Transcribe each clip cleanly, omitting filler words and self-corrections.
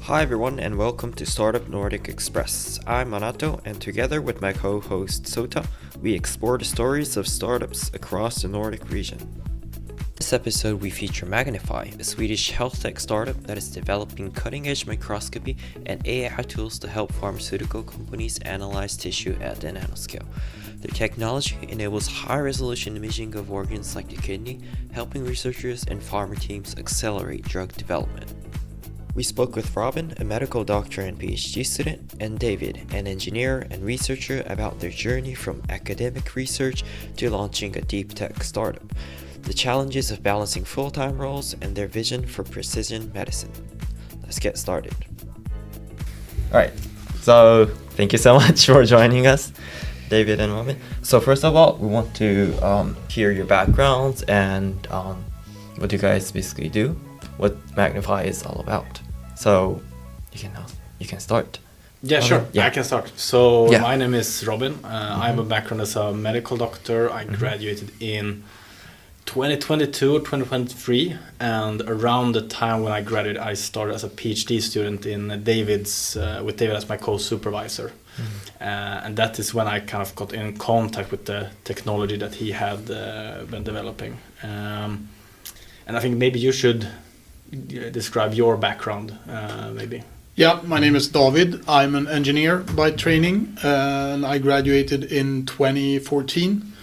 Hi everyone and welcome to Startup Nordic Express. I'm Manato and together with my co-host Sota, we explore the stories of startups across the Nordic region. In this episode we feature Magnephy, a Swedish health tech startup that is developing cutting-edge microscopy and AI tools to help pharmaceutical companies analyze tissue at the nanoscale. Their technology enables high-resolution imaging of organs like the kidney, helping researchers and pharma teams accelerate drug development. We spoke with Robin, a medical doctor and PhD student, and David, an engineer and researcher, about their journey from academic research to launching a deeptech startup, the challenges of balancing full-time roles, and their vision for precision medicine. Let's get started. Alright, so thank you so much for joining us, David and Robin. So first of all, we want to hear your backgrounds and what you guys basically do, what Magnephy is all about. So you can start. Yeah, sure. Yeah. I can start. So Yeah. my name is Robin. I have a background as a medical doctor. I graduated in 2022 or 2023, and around the time when I graduated, I started as a PhD student in David's with David as my co-supervisor. And that is when I kind of got in contact with the technology that he had been developing. And I think maybe you should describe your background, maybe. Yeah, my name is David. I'm an engineer by training, and I graduated in 2014.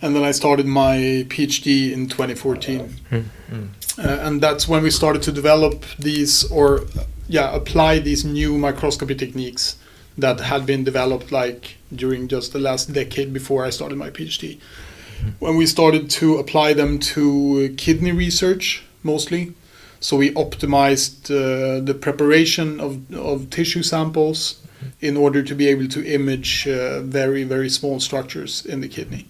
And then I started my PhD in 2014. And that's when we started to develop these, apply these new microscopy techniques that had been developed like during just the last decade before I started my PhD. When we started to apply them to kidney research, mostly. So we optimized the preparation of tissue samples in order to be able to image very, very small structures in the kidney.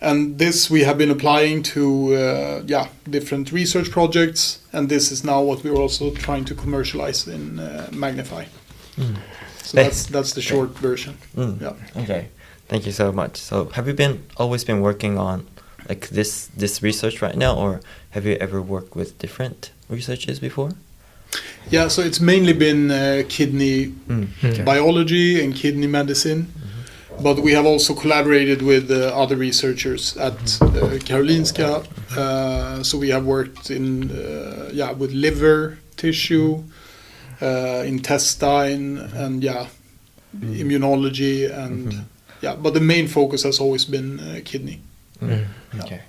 And this we have been applying to different research projects, and this is now what we're also trying to commercialize in Magnephy. So that's the short version. Yeah. Okay, thank you so much. So have you always been working on like this research right now, or have you ever worked with different researchers before? Yeah, so it's mainly been kidney biology and kidney medicine, but we have also collaborated with other researchers at Karolinska. So we have worked in with liver tissue, intestine, and immunology, and but the main focus has always been kidney. Okay.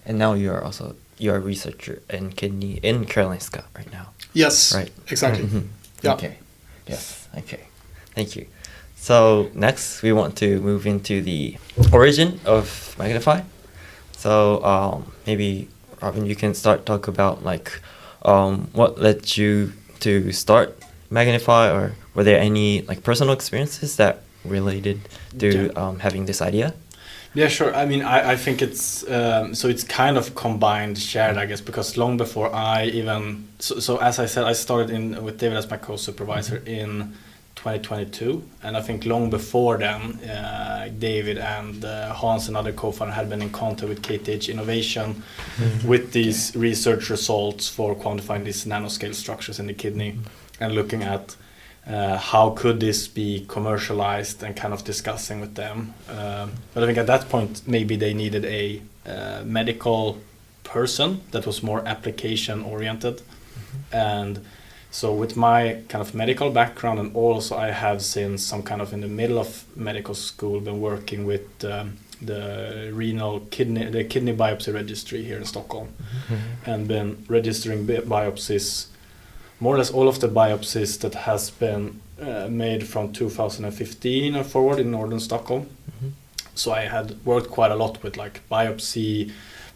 And now you're a researcher in kidney in Karolinska right now. Yes. Right. Exactly. Yeah. Okay. Yes. Okay. Thank you. So next we want to move into the origin of Magnephy. So maybe Robin, you can talk about like what led you to start Magnephy, or were there any like personal experiences that related to having this idea? Yeah, sure. I mean, I think it's so it's kind of combined, shared, I guess, because long before I even so as I said, I started with David as my co-supervisor in 2022, and I think long before then, David and Hans, another co-founder, had been in contact with KTH Innovation with these research results for quantifying these nanoscale structures in the kidney and looking at how could this be commercialized and kind of discussing with them. But I think at that point, maybe they needed a medical person that was more application oriented. And so with my kind of medical background, and also I have since some kind of in the middle of medical school been working with the kidney biopsy registry here in Stockholm, and been registering biopsies, more or less all of the biopsies that has been made from 2015 or forward in northern Stockholm. So I had worked quite a lot with like biopsy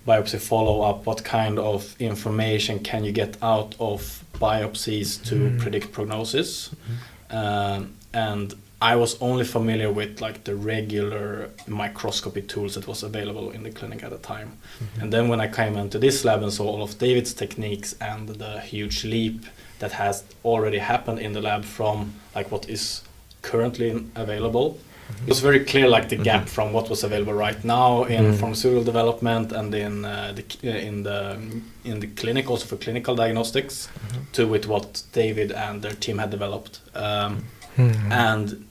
follow-up, what kind of information can you get out of biopsies to predict prognosis. And I was only familiar with like the regular microscopy tools that was available in the clinic at the time. And then when I came into this lab and saw all of David's techniques and the huge leap that has already happened in the lab from like what is currently available, It was very clear, like the gap from what was available right now in pharmaceutical development and in the clinic, also for clinical diagnostics, to with what David and their team had developed. And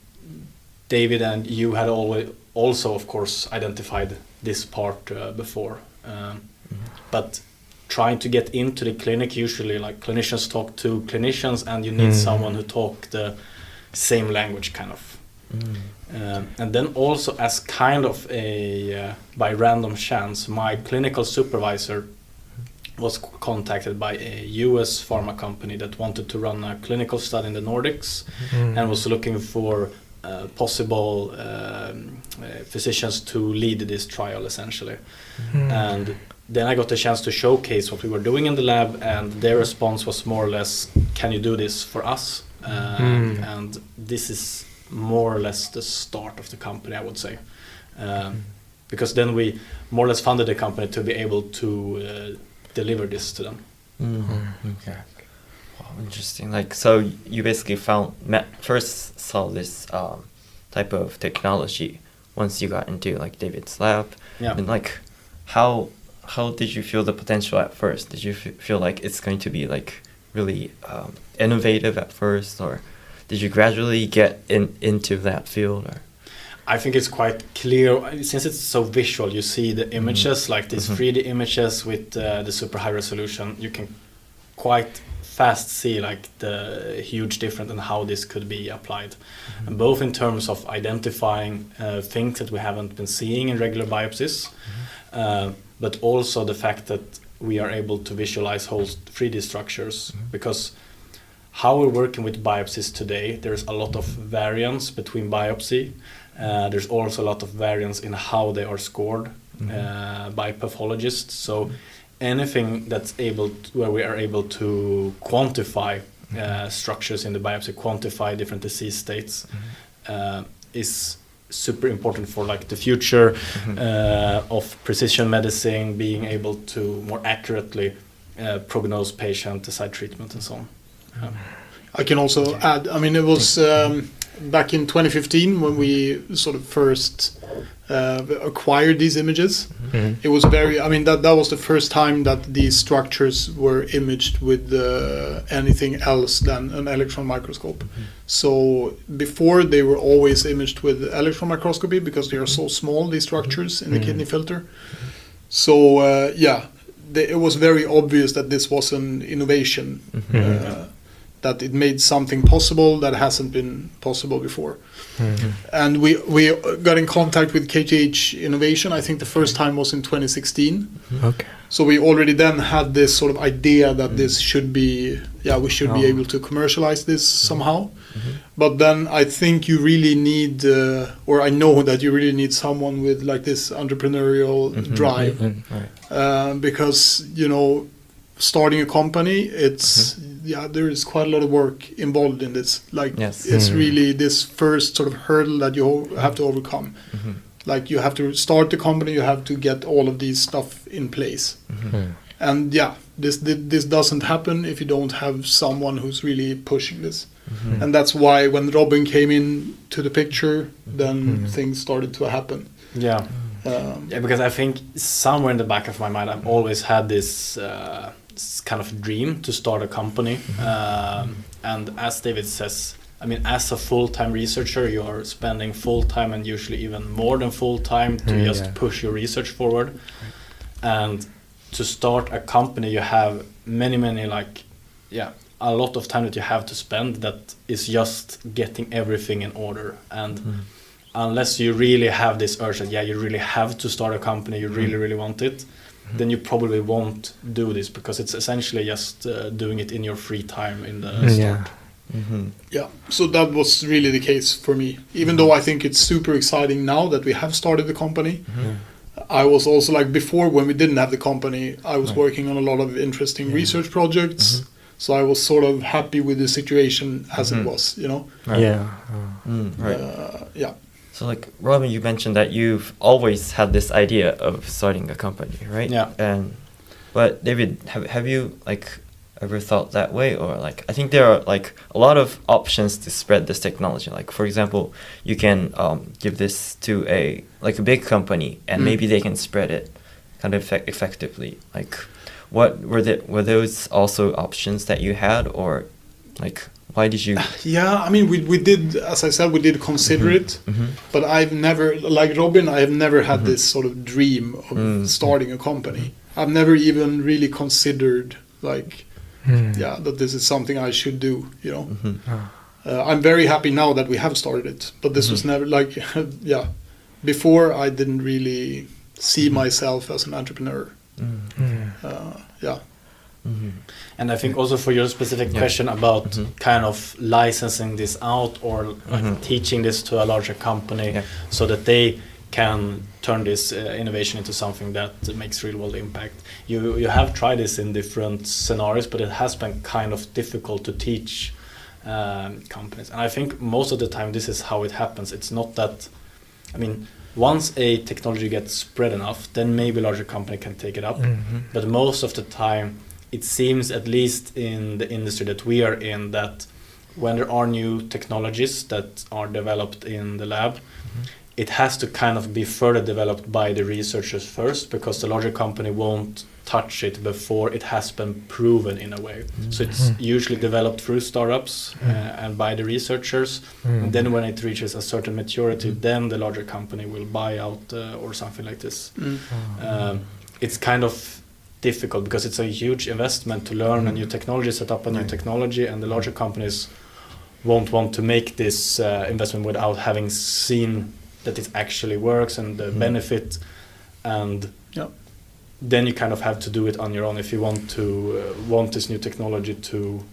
David and you had always also, of course, identified this part before, but trying to get into the clinic, usually like clinicians talk to clinicians, and you need someone who talk the same language, kind of. And then also, as kind of a by random chance, my clinical supervisor was contacted by a US pharma company that wanted to run a clinical study in the Nordics and was looking for possible physicians to lead this trial, essentially. And then I got the chance to showcase what we were doing in the lab, and their response was more or less, "Can you do this for us?" And this is more or less the start of the company, I would say, because then we more or less funded the company to be able to deliver this to them. Okay. Wow, interesting. Like, so you basically first saw this type of technology once you got into like David's lab. Yeah. And like, how did you feel the potential at first? Did you feel like it's going to be like really innovative at first, or did you gradually get into that field? Or? I think it's quite clear, since it's so visual. You see the images, like these 3D images with the super high resolution. You can quite fast see like the huge difference in how this could be applied, and both in terms of identifying things that we haven't been seeing in regular biopsies, but also the fact that we are able to visualize whole 3D structures, because how we're working with biopsies today, there's a lot of variance between biopsy. There's also a lot of variance in how they are scored by pathologists. So anything that's where we are able to quantify structures in the biopsy, quantify different disease states, is super important for like the future of precision medicine, being able to more accurately prognose patient, decide treatment, and so on. I can also add, I mean, it was back in 2015 when we sort of first acquired these images. It was that was the first time that these structures were imaged with anything else than an electron microscope. So before, they were always imaged with electron microscopy because they are so small, these structures in the kidney filter. So it was very obvious that this was an innovation, that it made something possible that hasn't been possible before. And we got in contact with KTH Innovation. I think the first time was in 2016. Okay. So we already then had this sort of idea that this should be, we should be able to commercialize this somehow. But then I think you really need, or I know that you really need someone with like this entrepreneurial drive, because starting a company, it's there is quite a lot of work involved in this. Like it's really this first sort of hurdle that you have to overcome. Like you have to start the company, you have to get all of these stuff in place. And this doesn't happen if you don't have someone who's really pushing this. And that's why when Robin came in to the picture, then things started to happen. Because I think somewhere in the back of my mind, I've always had this kind of dream to start a company. And as David says, I mean, as a full-time researcher, you are spending full-time and usually even more than full-time to just push your research forward. And to start a company, you have many, a lot of time that you have to spend that is just getting everything in order. And unless you really have this urge that, you really have to start a company, you really, really want it, then you probably won't do this, because it's essentially just doing it in your free time in the start. So that was really the case for me. Even though I think it's super exciting now that we have started the company, I was also like before, when we didn't have the company, I was working on a lot of interesting research projects. So I was sort of happy with the situation as it was, So like, Robin, you mentioned that you've always had this idea of starting a company, right? Yeah. But David, have you like ever thought that way? Or like, I think there are like a lot of options to spread this technology. Like, for example, you can give this to a big company, and maybe they can spread it kind of effectively. Like, what were those also options that you had, or like, why did you? Yeah, I mean, we did, as I said, we did consider it, but I've never, like Robin, I have never had this sort of dream of starting a company. I've never even really considered like, that this is something I should do, you know. I'm very happy now that we have started it, but this was never like, before I didn't really see myself as an entrepreneur. And I think also for your specific question about kind of licensing this out or like teaching this to a larger company so that they can turn this innovation into something that makes real world impact. You have tried this in different scenarios, but it has been kind of difficult to teach companies. And I think most of the time this is how it happens. It's not that, I mean, once a technology gets spread enough, then maybe a larger company can take it up. But most of the time, it seems, at least in the industry that we are in, that when there are new technologies that are developed in the lab, it has to kind of be further developed by the researchers first, because the larger company won't touch it before it has been proven in a way. So it's usually developed through startups and by the researchers. And then when it reaches a certain maturity, then the larger company will buy out or something like this. It's kind of difficult because it's a huge investment to learn a new technology, set up a new technology, and the larger companies won't want to make this investment without having seen that it actually works and the benefit. And then you kind of have to do it on your own if you want to want this new technology to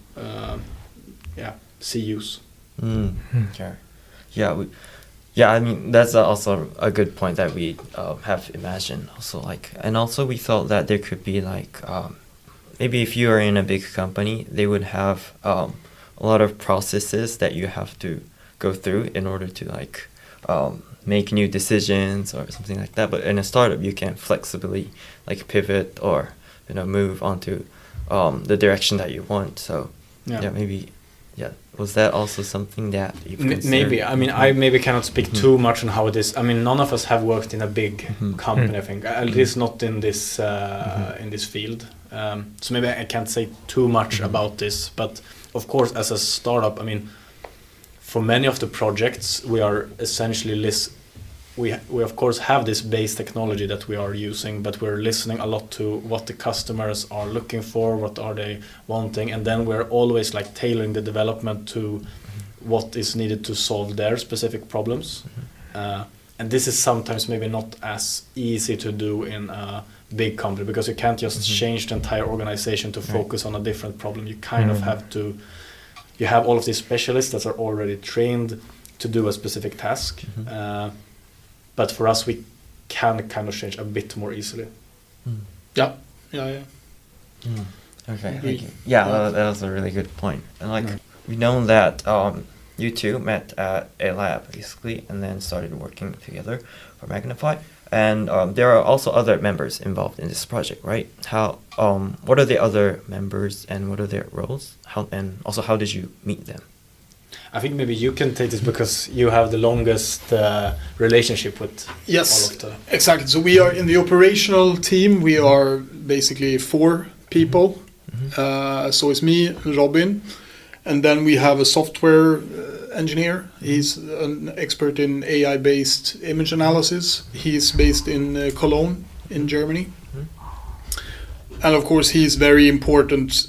see use. Okay. I mean, that's also a good point that we have imagined. Also, like, and also we thought that there could be like maybe if you are in a big company, they would have a lot of processes that you have to go through in order to like make new decisions or something like that. But in a startup, you can flexibly like pivot or move onto the direction that you want. So maybe. Was that also something that you've considered? Maybe. I mean, I maybe cannot speak too much on how it is. I mean, none of us have worked in a big company, I think. At least not in this in this field. So maybe I can't say too much about this. But of course, as a startup, I mean, for many of the projects, we are essentially we of course have this base technology that we are using, but we're listening a lot to what the customers are looking for, what are they wanting, and then we're always like tailoring the development to what is needed to solve their specific problems. And this is sometimes maybe not as easy to do in a big company, because you can't just change the entire organization to focus on a different problem. You kind of have to, you have all of these specialists that are already trained to do a specific task. But for us, we can kind of change a bit more easily. Yeah. Okay, thank you. That was a really good point. And like we know that you two met at a lab basically, and then started working together for Magnephy. And there are also other members involved in this project, right? What are the other members and what are their roles? How did you meet them? I think maybe you can take this because you have the longest relationship with all of the... Exactly. So we are in the operational team. We are basically 4 people. So it's me, Robin, and then we have a software engineer. He's an expert in AI-based image analysis. He's based in Cologne in Germany. And of course, he's very important,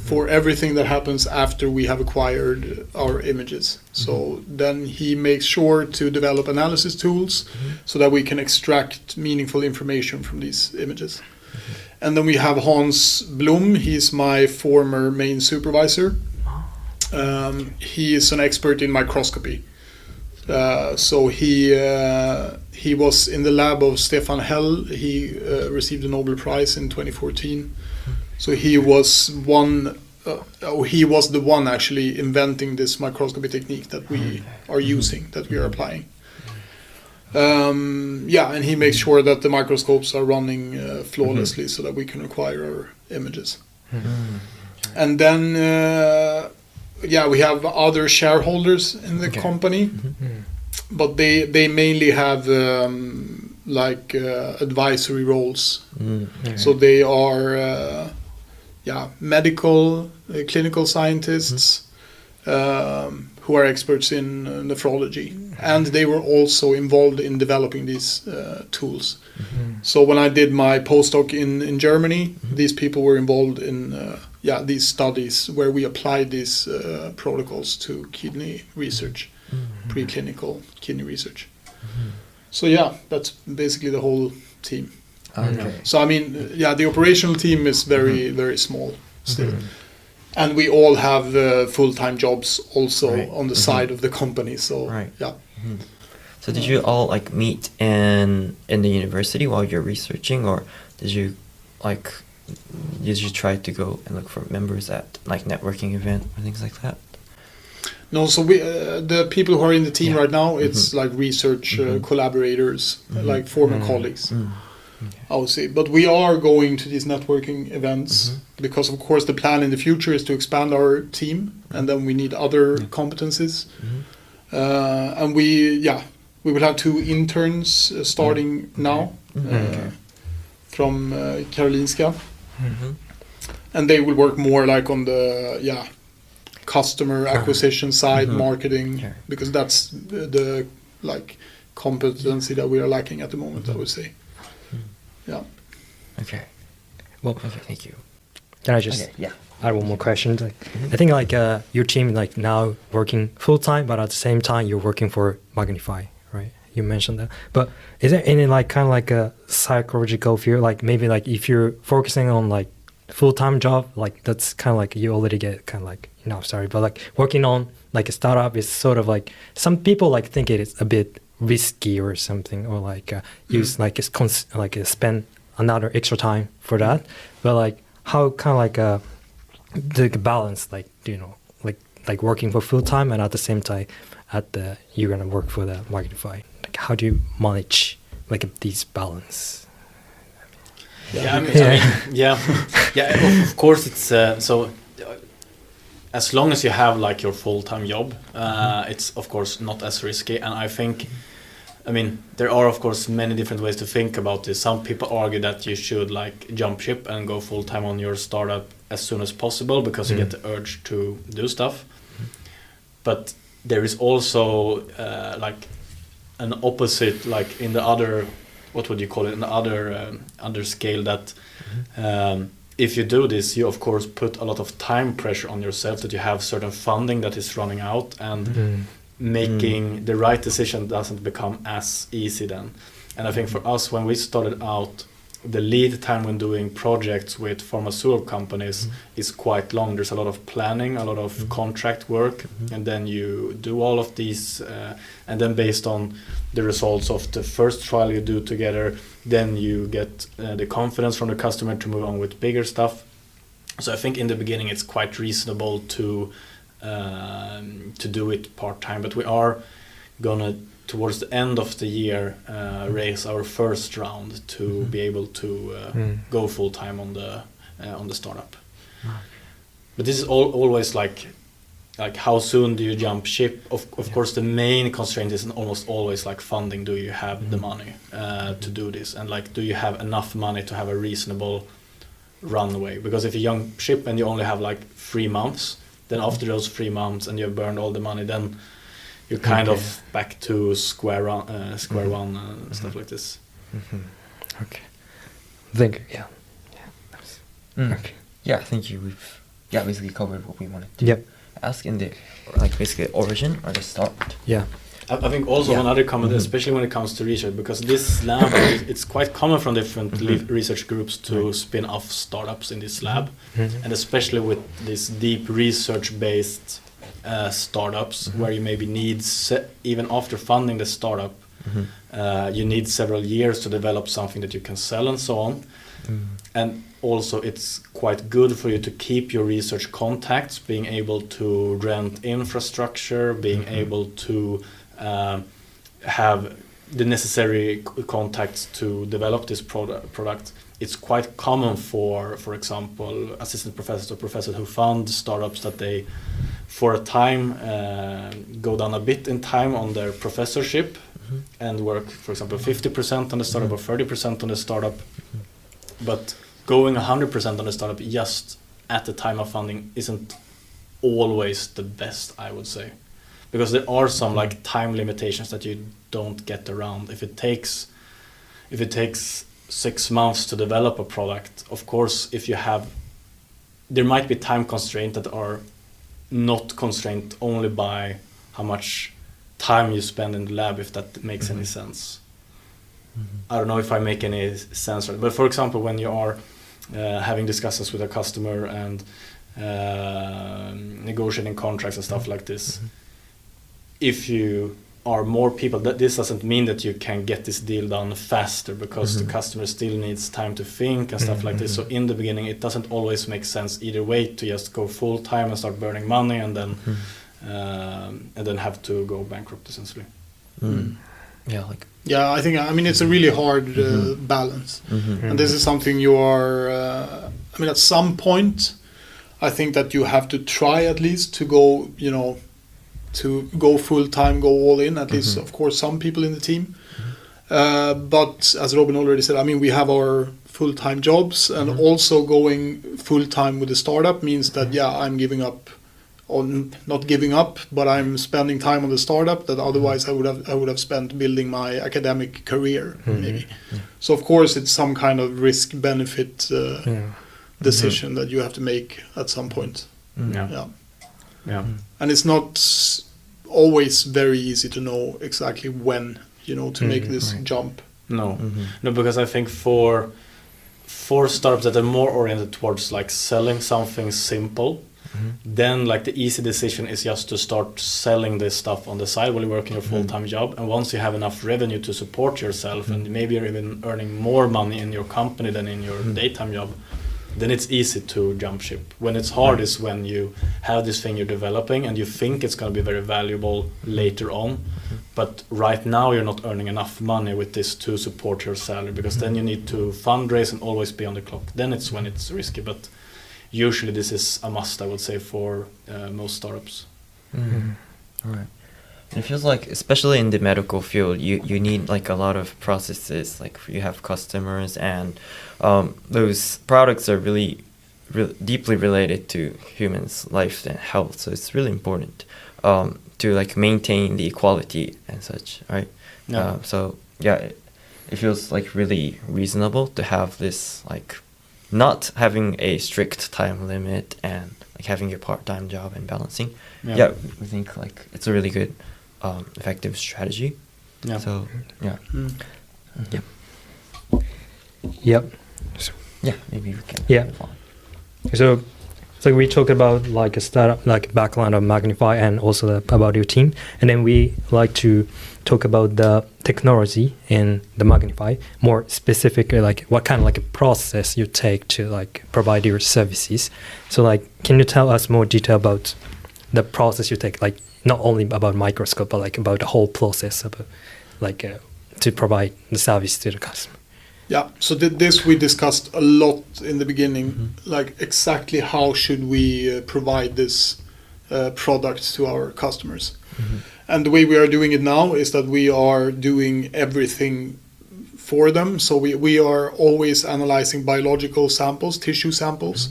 for everything that happens after we have acquired our images. So then he makes sure to develop analysis tools so that we can extract meaningful information from these images. And then we have Hans Blom. He's my former main supervisor. He is an expert in microscopy. So he was in the lab of Stefan Hell. He received the Nobel Prize in 2014. So he was the one actually inventing this microscopy technique that we are using, that we are applying. And he makes sure that the microscopes are running flawlessly so that we can acquire our images. And then, we have other shareholders in the company, but they mainly have advisory roles. So they are medical, clinical scientists who are experts in nephrology, and they were also involved in developing these tools. So when I did my postdoc in Germany, these people were involved in these studies where we applied these protocols to kidney research, preclinical kidney research. So that's basically the whole team. Okay. So I mean, the operational team is very, very small still. And we all have full-time jobs also on the side of the company. So So did you all like meet in the university while you're researching, or did you try to go and look for members at like networking event or things like that? No, so we the people who are in the team right now, it's like research collaborators, like former colleagues. I would say, but we are going to these networking events because, of course, the plan in the future is to expand our team, and then we need other competencies. And we will have 2 interns starting now from Karolinska, and they will work more like on the customer acquisition side, marketing, because that's the competency that we are lacking at the moment, I would say. Yeah. Okay. Well, okay, thank you. Can I just add one more question? I think your team now working full time, but at the same time you're working for Magnephy, right? You mentioned that. But is there any a psychological fear? Maybe if you're focusing on full time job, that's kind of you already get but working on a startup is sort of some people think it is a bit risky or something, or use spend another extra time for that, but how kind of the balance, working for full time and at the same time you're gonna work for the Magnephy, how do you manage these balance? Of course it's so as long as you have your full-time job, it's of course not as risky. And I think, there are of course many different ways to think about this. Some people argue that you should jump ship and go full-time on your startup as soon as possible because you get the urge to do stuff. But there is also an opposite, in the other, what would you call it, in the other scale, that if you do this, you of course put a lot of time pressure on yourself, that you have certain funding that is running out, and making the right decision doesn't become as easy then. And I think for us, when we started out, the lead time when doing projects with pharmaceutical companies is quite long. There's a lot of planning, a lot of contract work, and then you do all of these, and then based on the results of the first trial you do together, then you get the confidence from the customer to move on with bigger stuff. So I think in the beginning it's quite reasonable to do it part-time, but we are gonna, towards the end of the year, raise our first round to be able to go full-time on the startup. But this is always how soon do you jump ship? Of course, the main constraint is almost always funding. Do you have the money to do this? And do you have enough money to have a reasonable runway? Because if you jump ship and you only have 3 months, then after those 3 months and you have burned all the money, then you're kind of back to square one and stuff like this. Okay. Thank you. Okay. Yeah, I think we've basically covered what we wanted to ask in the basically origin or the start. Yeah. I think also another comment, especially when it comes to research, because this lab, it's quite common from different research groups to spin off startups in this lab, and especially with this deep research-based startups, where you maybe need, even after funding the startup, you need several years to develop something that you can sell and so on. And also it's quite good for you to keep your research contacts, being able to rent infrastructure, being able to have the necessary contacts to develop this product, it's quite common for example, assistant professors or professors who found startups that they, for a time, go down a bit in time on their professorship and work, for example, 50% on the startup or 30% on the startup. But going 100% on the startup just at the time of funding isn't always the best, I would say. Because there are some like time limitations that you don't get around. If it takes 6 months to develop a product, of course, there might be time constraints that are not constrained only by how much time you spend in the lab, if that makes any sense. I don't know if I make any sense, but for example, when you are having discussions with a customer and negotiating contracts and stuff like this, if you are more people, this doesn't mean that you can get this deal done faster, because the customer still needs time to think and stuff like this. So in the beginning, it doesn't always make sense either way to just go full time and start burning money and then have to go bankrupt essentially. I think it's a really hard balance, and this is something you are. At some point, I think that you have to try at least to go, to go full time, go all in. At least, of course, some people in the team. But as Robin already said, we have our full time jobs, and also going full time with the startup means that I'm giving up. Or not giving up, but I'm spending time on the startup that otherwise I would have spent building my academic career maybe. So of course it's some kind of risk benefit decision that you have to make at some point. And it's not always very easy to know exactly when to make this jump. No, because I think for startups that are more oriented towards like selling something simple, then like the easy decision is just to start selling this stuff on the side while you're working a full-time job. And once you have enough revenue to support yourself, and maybe you're even earning more money in your company than in your daytime job, then it's easy to jump ship. When it's hard is when you have this thing you're developing and you think it's going to be very valuable later on, but right now you're not earning enough money with this to support your salary, because then you need to fundraise and always be on the clock. Then it's when it's risky, but usually this is a must, I would say, for most startups. All right. And it feels like, especially in the medical field, you need like a lot of processes. Like you have customers, and those products are really deeply related to humans' life and health. So it's really important to like maintain the equality and such, right? It feels like really reasonable to have this, like not having a strict time limit and like having your part-time job and balancing. We think like it's a really good effective strategy. So maybe we can move on. So we talked about like a startup, like background of Magnephy, and also about your team, and then we like to talk about the technology in the Magnephy, more specifically like what kind of like a process you take to like provide your services. So like, can you tell us more detail about the process you take, like not only about microscope, but like about the whole process of to provide the service to the customer? So this we discussed a lot in the beginning, like exactly how should we provide this product to our customers. And the way we are doing it now is that we are doing everything for them. So we are always analyzing biological samples, tissue samples.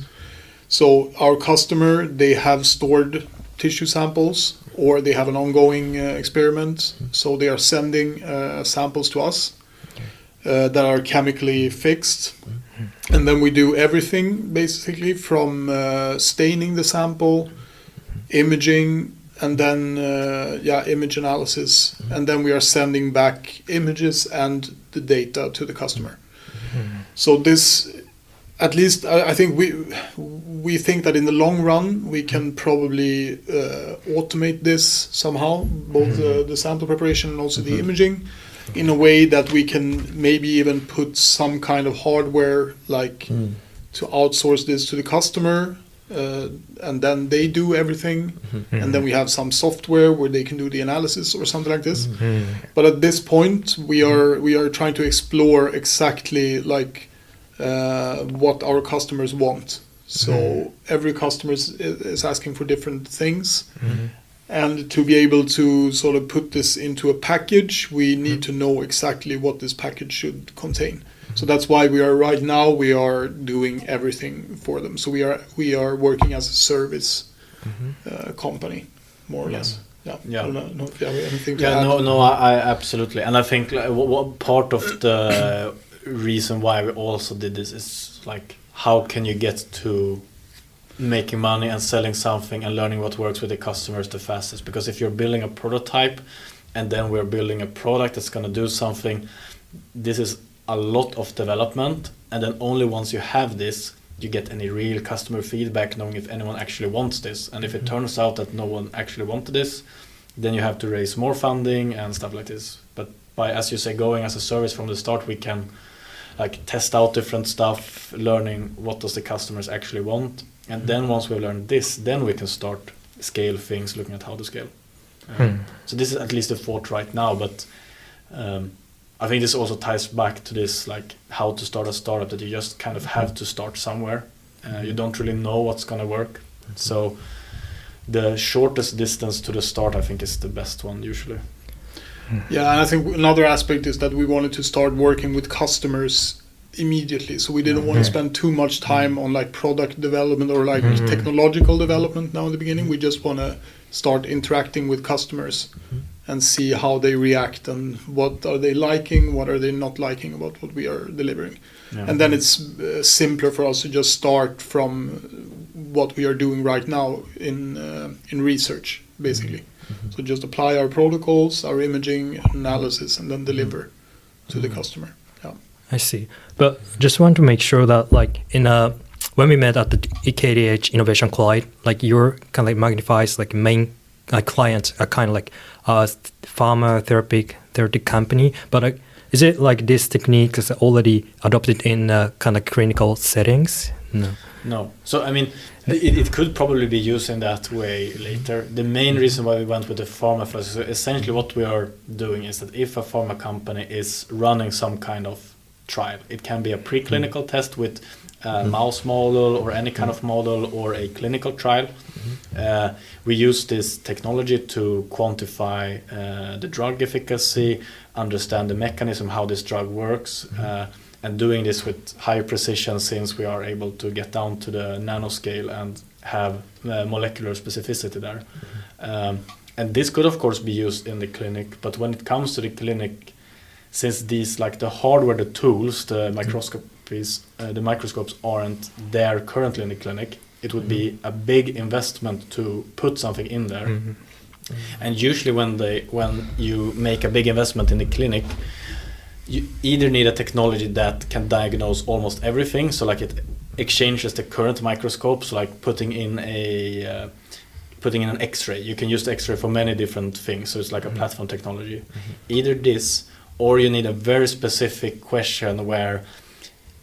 So our customer, they have stored tissue samples, or they have an ongoing experiment. So they are sending samples to us that are chemically fixed. And then we do everything basically from staining the sample, imaging, and then image analysis, and then we are sending back images and the data to the customer. So this, at least I think we think that in the long run we can probably automate this somehow, both the sample preparation and also the imaging, in a way that we can maybe even put some kind of hardware, like to outsource this to the customer, and then they do everything, and then we have some software where they can do the analysis or something like this. But at this point, we are trying to explore exactly like what our customers want. So every customer is asking for different things. And to be able to sort of put this into a package, we need to know exactly what this package should contain. So that's why we are doing everything for them. So we are working as a service company, more or less. Yeah. I don't know if you have anything to add. I absolutely. And I think what part of the reason why we also did this is like, how can you get to making money and selling something and learning what works with the customers the fastest? Because if you're building a prototype and then we're building a product that's going to do something, this is a lot of development, and then only once you have this you get any real customer feedback, knowing if anyone actually wants this. And if it turns out that no one actually wanted this, then you have to raise more funding and stuff like this. But by, as you say, going as a service from the start, we can like test out different stuff, learning what does the customers actually want. And then once we learn this, then we can start scale things, looking at how to scale. So this is at least the thought right now, but I think this also ties back to this, like how to start a startup, that you just kind of have to start somewhere. You don't really know what's going to work. So the shortest distance to the start, I think, is the best one usually. Yeah, and I think another aspect is that we wanted to start working with customers immediately. So we didn't want to spend too much time on like product development or like technological development now in the beginning. We just want to start interacting with customers and see how they react and what are they liking, what are they not liking about what we are delivering. And then it's simpler for us to just start from what we are doing right now in research, basically. So just apply our protocols, our imaging analysis, and then deliver to the customer. I see. But just want to make sure that like when we met at the EKDH Innovation Collide, like your kind of like Magnephy's like main like clients are kind of like pharma therapeutic company. But is it like this technique is already adopted in kind of clinical settings? No. So I mean, it could probably be used in that way later. The main reason why we went with the pharma first is essentially what we are doing is that if a pharma company is running some kind of trial, it can be a preclinical test with a mouse model or any kind of model, or a clinical trial. We use this technology to quantify the drug efficacy, understand the mechanism, how this drug works, and doing this with high precision, since we are able to get down to the nanoscale and have molecular specificity there. And this could of course be used in the clinic, but when it comes to the clinic, since these, like the hardware, the tools, the microscopes aren't there currently in the clinic, it would be a big investment to put something in there. And usually when you make a big investment in the clinic, you either need a technology that can diagnose almost everything, so like it exchanges the current microscopes, like putting in an X-ray. You can use the X-ray for many different things, so it's like a platform technology. Either this, or you need a very specific question where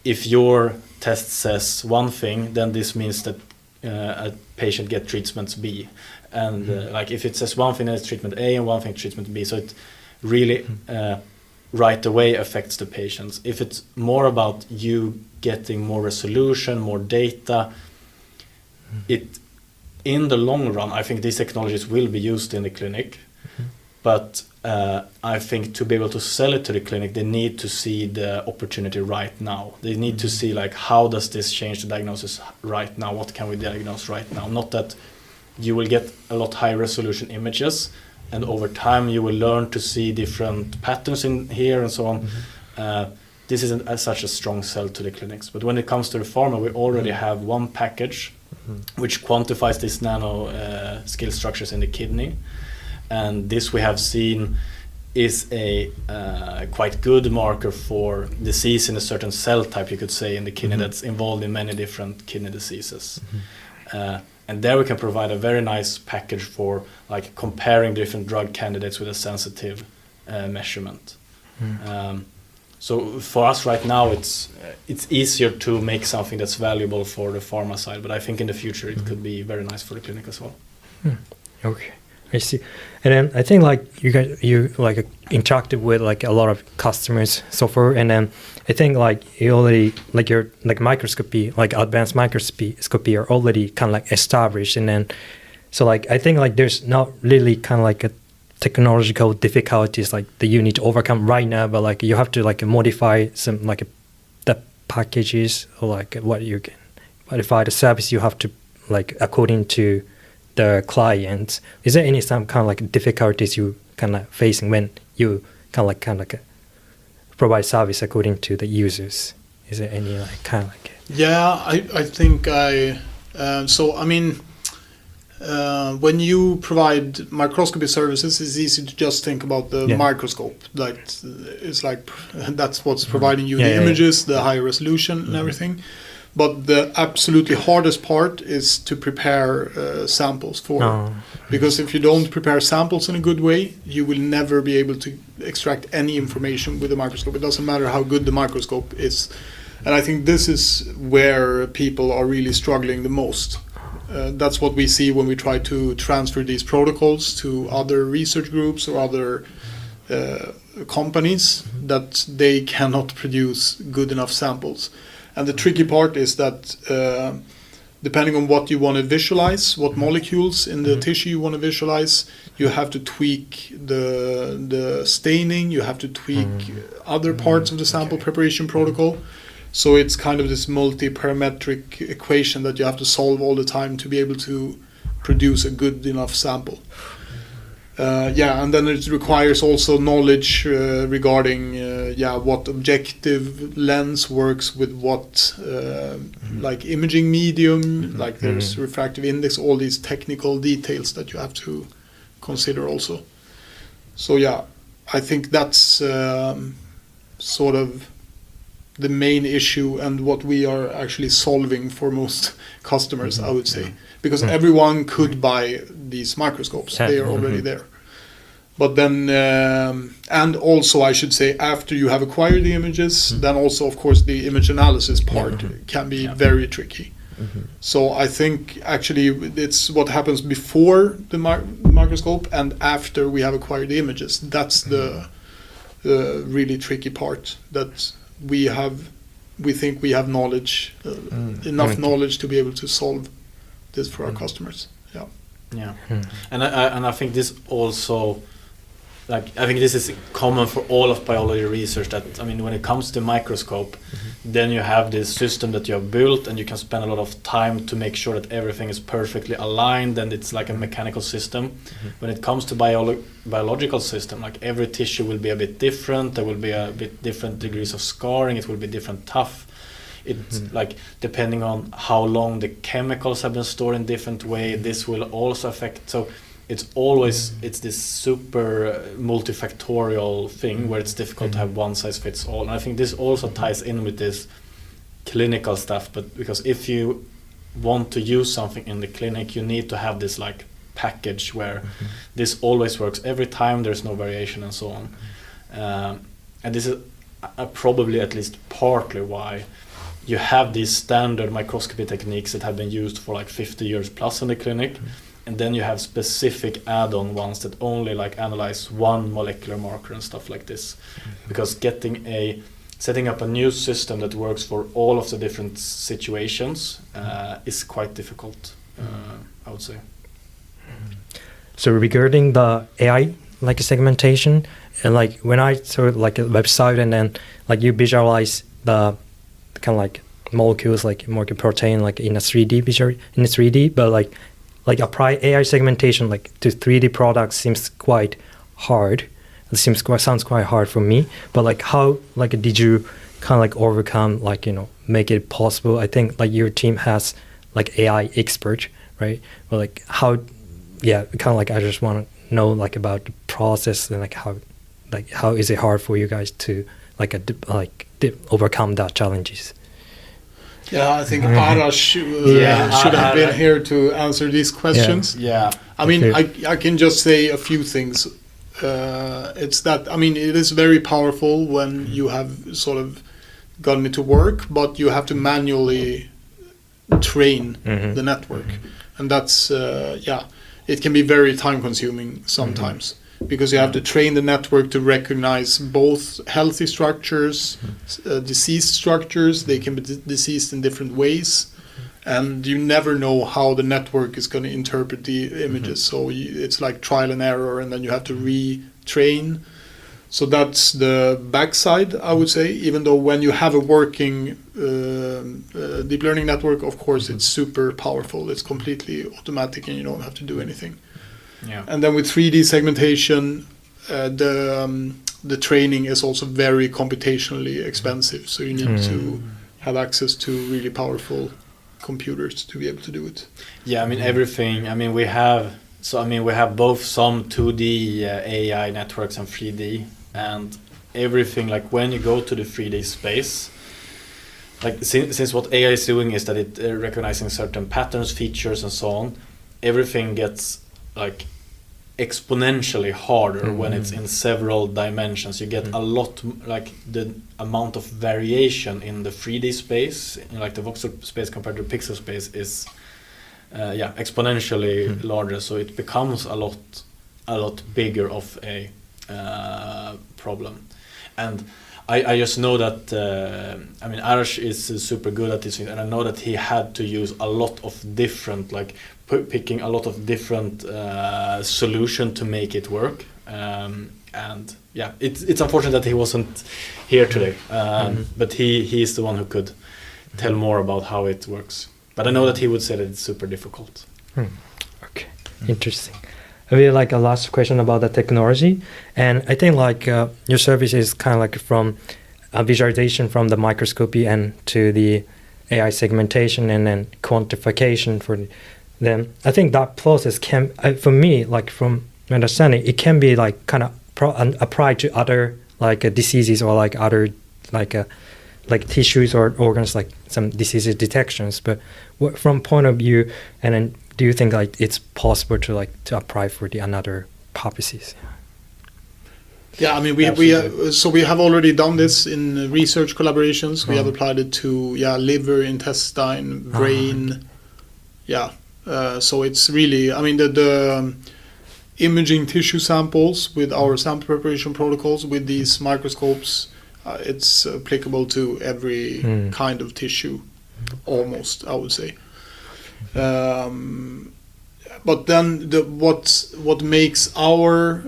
if your test says one thing, then this means that a patient get treatment B. And like if it says one thing, then it's treatment A, and one thing treatment B. So it really right away affects the patients. If it's more about you getting more resolution, more data, it in the long run, I think these technologies will be used in the clinic. But I think to be able to sell it to the clinic, they need to see the opportunity right now. They need to see like, how does this change the diagnosis right now? What can we diagnose right now? Not that you will get a lot higher resolution images, and over time you will learn to see different patterns in here and so on. This isn't as such a strong sell to the clinics. But when it comes to the pharma, we already have one package which quantifies these nano scale structures in the kidney. And this we have seen is a quite good marker for disease in a certain cell type, you could say, in the kidney that's involved in many different kidney diseases. And there we can provide a very nice package for like comparing different drug candidates with a sensitive measurement. So for us right now, it's easier to make something that's valuable for the pharma side, but I think in the future it could be very nice for the clinic as well. Okay, I see. And then I think like you like interacted with like a lot of customers so far, and then I think like you already like your like microscopy, like advanced microscopy are already kind of like established, and then so like I think like there's not really kind of like a technological difficulties like that you need to overcome right now, but like you have to like modify some like the packages or like what you can modify the service you have to like according to the client. Is there any some kind of like difficulties you kind of facing when you kind of like provide service according to the users? Is there any like kind of like Yeah, I think so I mean, when you provide microscopy services, it's easy to just think about the microscope. Like it's like that's what's providing you the images, the high resolution, and everything. But the absolutely hardest part is to prepare samples for, because if you don't prepare samples in a good way, you will never be able to extract any information with a microscope. It doesn't matter how good the microscope is. And I think this is where people are really struggling the most. That's what we see when we try to transfer these protocols to other research groups or other companies, that they cannot produce good enough samples. And the tricky part is that depending on what you want to visualize, what molecules in the tissue you want to visualize, you have to tweak the staining, you have to tweak other parts of the sample preparation protocol. So it's kind of this multi-parametric equation that you have to solve all the time to be able to produce a good enough sample. And then it requires also knowledge regarding what objective lens works with what like imaging medium, like there's refractive index, all these technical details that you have to consider also. So I think that's sort of the main issue and what we are actually solving for most customers, I would say, because everyone could buy these microscopes. They are already there. But then, and also I should say, after you have acquired the images, then also, of course, the image analysis part can be very tricky. So I think actually it's what happens before the microscope and after we have acquired the images. That's the really tricky part, that we think we have knowledge, enough knowledge to be able to solve this for our customers. And I think this also, like, I think this is common for all of biology research, that, I mean, when it comes to microscope, then you have this system that you have built and you can spend a lot of time to make sure that everything is perfectly aligned and it's like a mechanical system. When it comes to biological system, like every tissue will be a bit different, there will be a bit different degrees of scarring, it will be different tough. It's like depending on how long the chemicals have been stored in different way, this will also affect. So it's always it's this super multifactorial thing where it's difficult to have one size fits all. And I think this also ties in with this clinical stuff, but because if you want to use something in the clinic, you need to have this like package where this always works every time, there's no variation and so on. And this is probably at least partly why you have these standard microscopy techniques that have been used for like 50 years plus in the clinic, and then you have specific add-on ones that only like analyze one molecular marker and stuff like this. Because setting up a new system that works for all of the different situations is quite difficult, I would say. So regarding the AI like segmentation, and like when I saw like a website and then like you visualize the kind of like molecules like molecular protein like in a 3D visual in a 3D, but like apply AI segmentation like to 3D products seems quite hard. It sounds quite hard for me. But like how like did you kind of like overcome like make it possible? I think like your team has like AI expert, right? But like how kind of like I just want to know like about the process and like how is it hard for you guys to overcome that challenges? Yeah, I think Arash should have been here to answer these questions. Yeah. I mean, I can just say a few things. It's that, I mean, it is very powerful when you have sort of gotten it to work, but you have to manually train the network. And that's, it can be very time consuming sometimes. Because you have to train the network to recognize both healthy structures, diseased structures. They can be diseased in different ways, and you never know how the network is going to interpret the images. So it's like trial and error, and then you have to retrain. So that's the backside, I would say. Even though when you have a working deep learning network, of course, it's super powerful. It's completely automatic, and you don't have to do anything. Yeah. And then with 3D segmentation, the training is also very computationally expensive. So you need to have access to really powerful computers to be able to do it. Yeah, I mean everything. I mean we have both some 2D AI networks and 3D, and everything. Like when you go to the 3D space, like since what AI is doing is that it recognizing certain patterns, features, and so on, everything gets like exponentially harder when it's in several dimensions. You get a lot, like the amount of variation in the 3D space, like the voxel space compared to pixel space is exponentially larger. So it becomes a lot bigger of a problem. And I just know that I mean Arash is super good at this, and I know that he had to use a lot of different, like picking a lot of different solution to make it work. And yeah, it's unfortunate that he wasn't here today, but he's the one who could tell more about how it works. But I know that he would say that it's super difficult. Okay, interesting. I really like a last question about the technology, and I think like your service is kind of like from visualization from the microscopy and to the AI segmentation and then quantification for them. I think that process can, for me, like from my understanding, it can be like kind of applied to other like diseases or like other like tissues or organs, like some diseases detections. But from point of view, and then do you think like it's possible to apply for the another purposes? Yeah, I mean we have already done this in research collaborations. We have applied it to liver, intestine, brain. So it's really, I mean the imaging tissue samples with our sample preparation protocols with these microscopes, it's applicable to every kind of tissue, almost, I would say. But then what makes our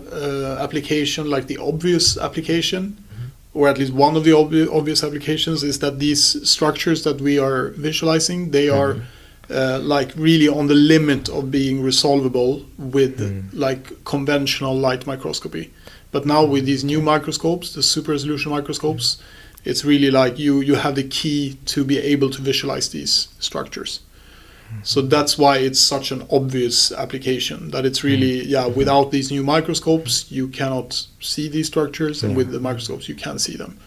application like the obvious application, or at least one of the obvious applications, is that these structures that we are visualizing, they are like really on the limit of being resolvable with like conventional light microscopy. But now with these new microscopes, the super resolution microscopes, it's really like you have the key to be able to visualize these structures. So that's why it's such an obvious application, that it's really, without these new microscopes, you cannot see these structures, and with the microscopes, you can see them.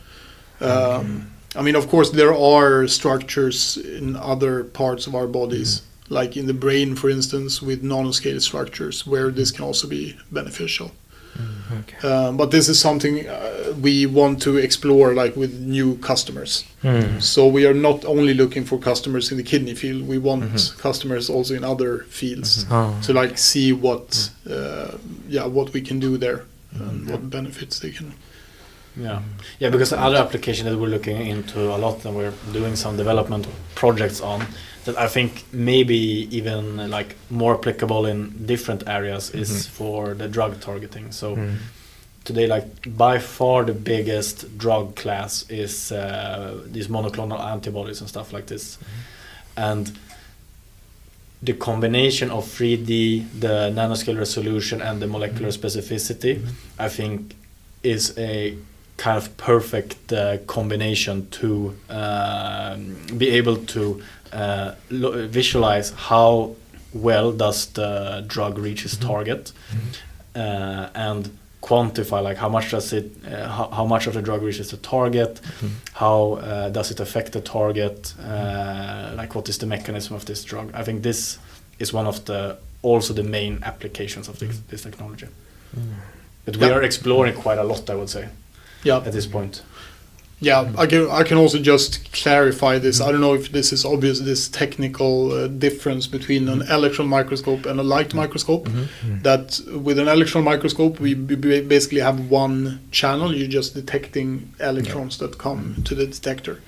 I mean, of course, there are structures in other parts of our bodies, like in the brain, for instance, with nanoscale structures, where this can also be beneficial. But this is something we want to explore, like with new customers. So we are not only looking for customers in the kidney field. We want customers also in other fields to like see what we can do there and what benefits they can. Yeah, because the other application that we're looking into a lot and we're doing some development projects on, that I think maybe even like more applicable in different areas is for the drug targeting. So today, like by far the biggest drug class is these monoclonal antibodies and stuff like this. And the combination of 3D, the nanoscale resolution, and the molecular specificity, I think is a kind of perfect combination to be able to visualize how well does the drug reach its target, and quantify like how much does it, how much of the drug reaches the target, how does it affect the target, like what is the mechanism of this drug. I think this is one of the also the main applications of this technology. But we are exploring quite a lot, I would say, at this point. Yeah, I can also just clarify this. I don't know if this is obvious, this technical difference between an electron microscope and a light microscope. That with an electron microscope, we basically have one channel. You're just detecting electrons that come to the detector.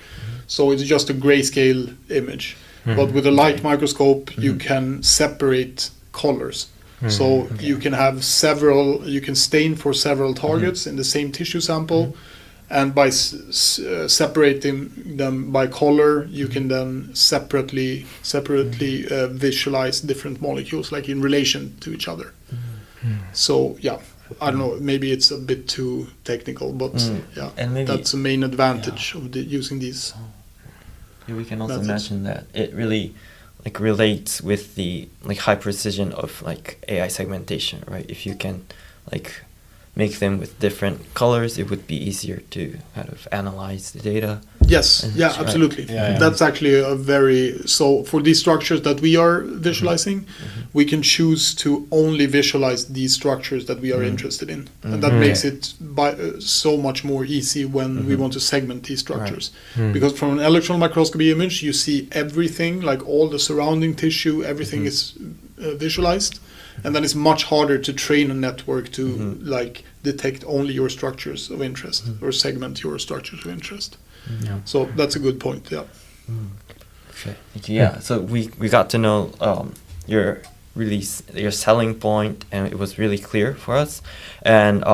So it's just a grayscale image. But with a light microscope, you can separate colors. So you can have you can stain for several targets in the same tissue sample. And by separating them by color, you can then separately visualize different molecules, like in relation to each other. So yeah, I don't know, maybe it's a bit too technical, but yeah, and maybe that's the main advantage of using these. We can also mention that it really relates with the high precision of AI segmentation, right? If you can make them with different colors, it would be easier to kind of analyze the data. Yes, absolutely. That's actually so for these structures that we are visualizing, we can choose to only visualize these structures that we are interested in. And that makes it so much more easy when we want to segment these structures. Because from an electron microscopy image, you see everything, like all the surrounding tissue, everything is visualized. And then it's much harder to train a network to detect only your structures of interest or segment your structures of interest. So that's a good point. Yeah. Okay. Yeah. So we got to know your selling point, and it was really clear for us. And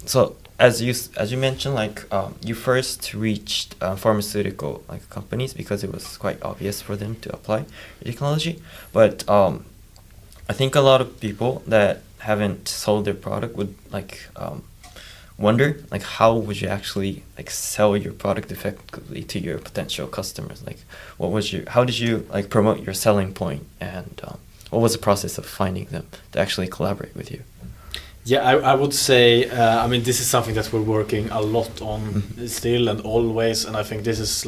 so as you mentioned, you first reached pharmaceutical companies because it was quite obvious for them to apply the technology, but I think a lot of people that haven't sold their product would wonder how would you actually sell your product effectively to your potential customers? How did you promote your selling point, and what was the process of finding them to actually collaborate with you? Yeah, I would say this is something that we're working a lot on still and always, and I think this is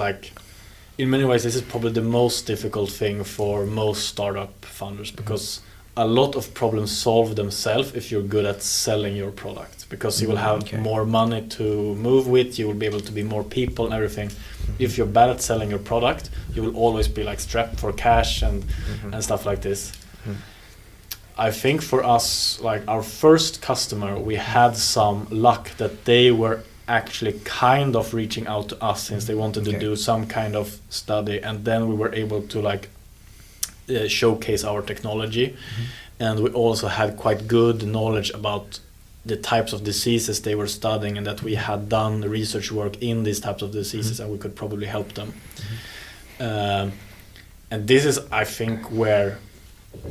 in many ways this is probably the most difficult thing for most startup founders, because a lot of problems solve themselves if you're good at selling your product, because you will have more money to move with, you will be able to be more people and everything. If you're bad at selling your product, you will always be strapped for cash and stuff like this. I think for us, our first customer, we had some luck that they were actually kind of reaching out to us since they wanted to do some kind of study, and then we were able to showcase our technology. And we also had quite good knowledge about the types of diseases they were studying, and that we had done research work in these types of diseases and we could probably help them. And this is, I think, where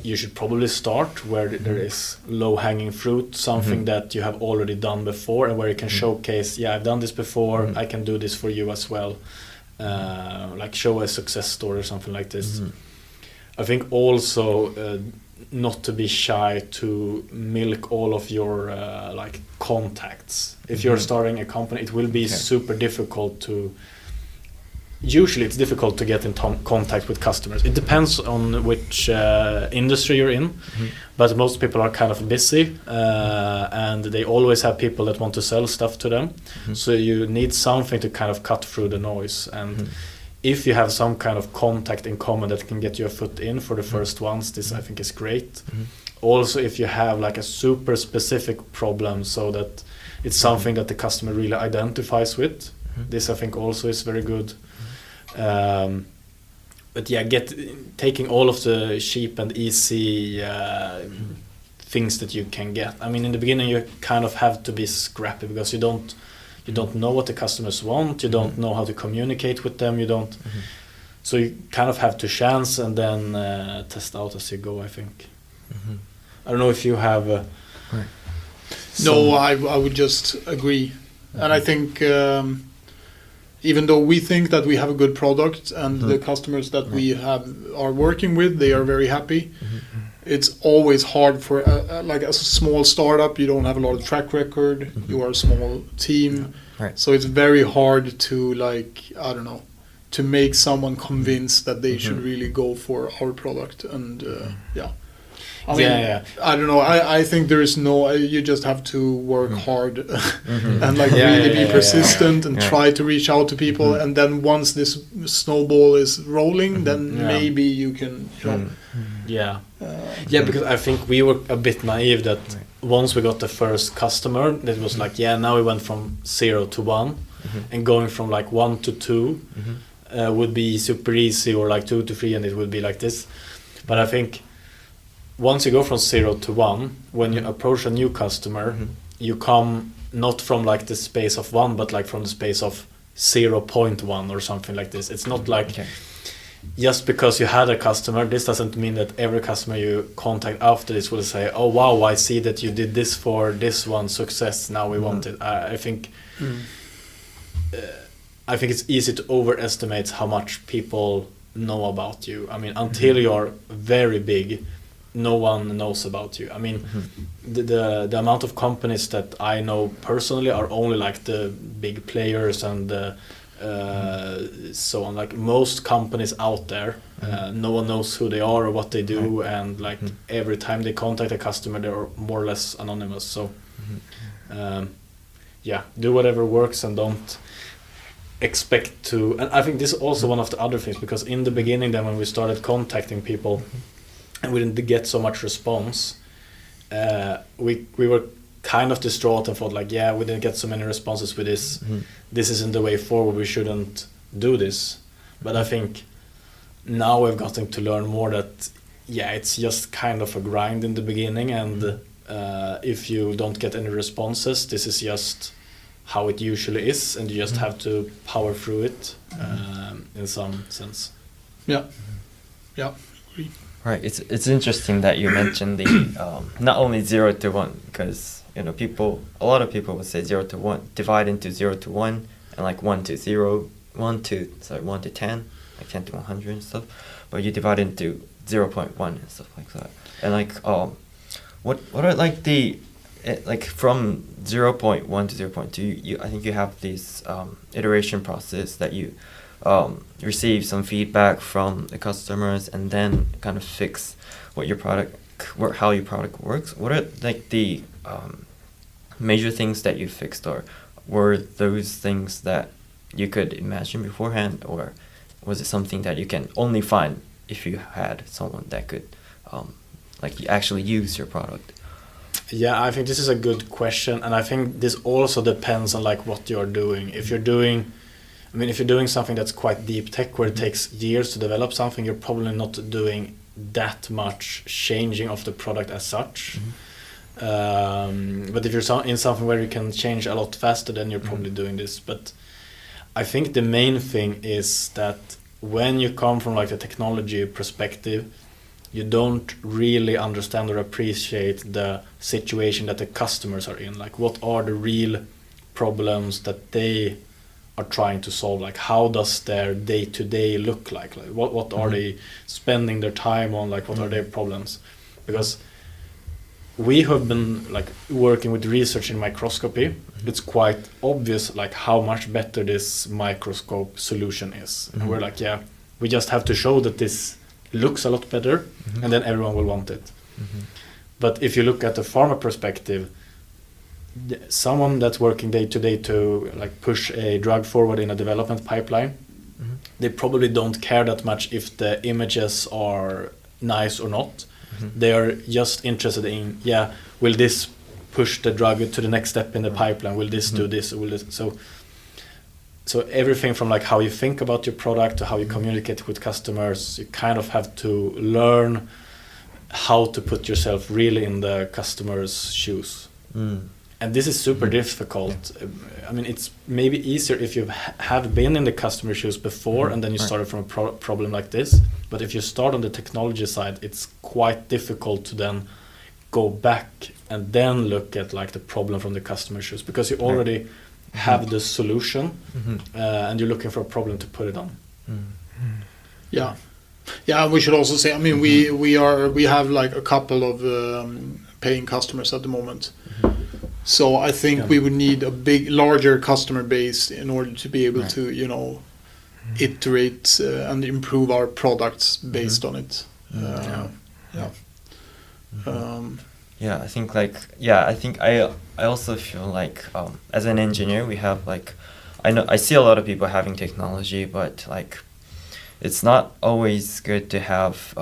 you should probably start, where there is low-hanging fruit, something that you have already done before, and where you can showcase, I've done this before, I can do this for you as well. Show a success story or something like this. I think also not to be shy to milk all of your contacts. If you're starting a company, it will be super difficult to. Usually, it's difficult to get in contact with customers. It depends on which industry you're in, but most people are kind of busy, and they always have people that want to sell stuff to them. So you need something to kind of cut through the noise. And if you have some kind of contact in common that can get you a foot in for the first ones, this I think is great. Also, if you have a super specific problem, so that it's something that the customer really identifies with, this I think also is very good. But taking all of the cheap and easy things that you can get. In the beginning you kind of have to be scrappy, because you don't know what the customers want, you don't know how to communicate with them, so you kind of have to chance and then test out as you go, I think. I don't know if you have No, I would just agree. And I think even though we think that we have a good product and the customers that we are working with, they are very happy, it's always hard for as a small startup. You don't have a lot of track record. You are a small team, so it's very hard to to make someone convinced that they should really go for our product. And I mean, I don't know. I think there is no. You just have to work hard and like really be persistent and try to reach out to people. And then once this snowball is rolling, then maybe you can. You know, because I think we were a bit naive that once we got the first customer, that was like, now we went from 0 to 1, and going from like 1 to 2 would be super easy, or like 2 to 3, and it would be like this. But I think once you go from 0 to 1, when you approach a new customer, you come not from like the space of 1, but like from the space of 0.1 or something like this. It's not like just because you had a customer, this doesn't mean that every customer you contact after this will say, oh wow, I see that you did this for this one success, now we want it. I think it's easy to overestimate how much people know about you. I mean, until you're very big, no one knows about you. I mean, the amount of companies that I know personally are only like the big players and so on. Like most companies out there, no one knows who they are or what they do, and like every time they contact a customer, they're more or less anonymous. So do whatever works and don't expect to. And I think this is also one of the other things, because in the beginning then when we started contacting people and we didn't get so much response, we were kind of distraught and thought like, we didn't get so many responses with this. This isn't the way forward, we shouldn't do this. But I think now we've gotten to learn more that it's just kind of a grind in the beginning, and if you don't get any responses, this is just how it usually is, and you just have to power through it in some sense. Agree. Right, it's interesting that you mentioned the not only 0 to 1, because a lot of people would say 0 to 1, divide into 0 to 1, and like 1 to 0, 1 to 10, like 10 to 100 and stuff, but you divide into 0.1 and stuff like that. And like what are like the like from 0.1 to 0.2, I think you have this iteration process that you receive some feedback from the customers and then kind of fix how your product works. What are like the major things that you fixed, or were those things that you could imagine beforehand, or was it something that you can only find if you had someone that could like actually use your product? I think this is a good question, and I think this also depends on like what you're doing. If you're doing something that's quite deep tech, where it takes years to develop something, you're probably not doing that much changing of the product as such. But if you're in something where you can change a lot faster, then you're probably doing this. But I think the main thing is that when you come from like a technology perspective, you don't really understand or appreciate the situation that the customers are in. Like, what are the real problems that they are trying to solve? Like, how does their day-to-day look like? Like, what are they spending their time on? Like, what are their problems? Because we have been like working with research in microscopy. It's quite obvious like how much better this microscope solution is. And we're like, we just have to show that this looks a lot better, and then everyone will want it. But if you look at the pharma perspective, someone that's working day to day to like push a drug forward in a development pipeline, they probably don't care that much if the images are nice or not. They are just interested in, will this push the drug to the next step in the pipeline? Will this do this? Or will this? So everything from like how you think about your product to how you communicate with customers, you kind of have to learn how to put yourself really in the customer's shoes. And this is super difficult. I mean, it's maybe easier if you have been in the customer's shoes before and then you started from a problem like this. But if you start on the technology side, it's quite difficult to then go back and then look at like the problem from the customer's shoes, because you already have the solution and you're looking for a problem to put it on. We should also say, I mean, we have like a couple of paying customers at the moment. So I think we would need a larger customer base in order to be able to, iterate and improve our products based on it. Yeah, I think I also feel like as an engineer we have like I see a lot of people having technology, but like it's not always good to have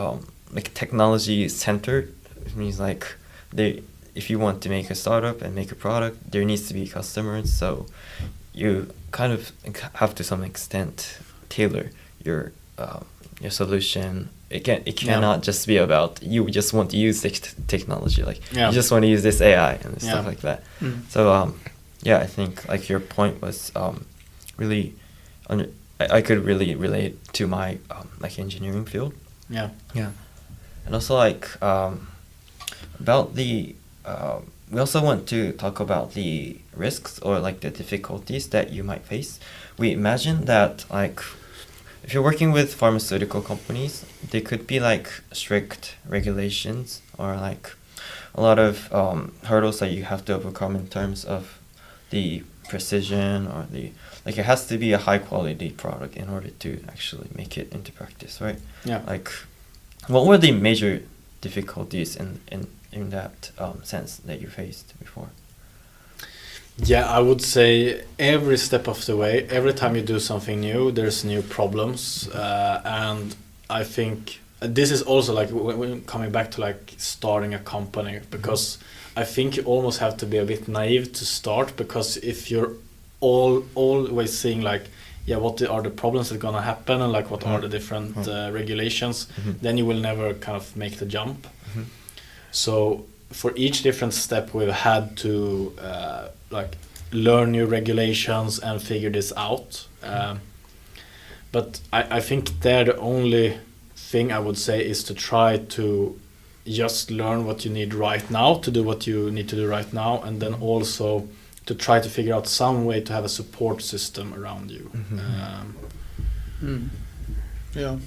like technology centered. It means like if you want to make a startup and make a product, there needs to be customers. So you kind of have to some extent tailor your solution. It cannot just be about you just want to use technology, like you just want to use this AI and stuff like that. So I think like your point was really I could really relate to my like engineering field. Yeah. And also like about the we also want to talk about the risks or like the difficulties that you might face. We imagine that like if you're working with pharmaceutical companies, there could be like strict regulations or like a lot of hurdles that you have to overcome in terms of the precision or the like it has to be a high quality product in order to actually make it into practice, right? Yeah. Like what were the major difficulties in that sense that you faced before? Yeah, I would say every step of the way, every time you do something new, there's new problems, and I think this is also like when coming back to like starting a company, because I think you almost have to be a bit naive to start, because if you're always seeing like what are the problems that are gonna happen and like what are the different regulations, then you will never kind of make the jump. So for each different step we've had to like learn new regulations and figure this out, but I think the only thing I would say is to try to just learn what you need right now to do what you need to do right now, and then also to try to figure out some way to have a support system around you. Yeah,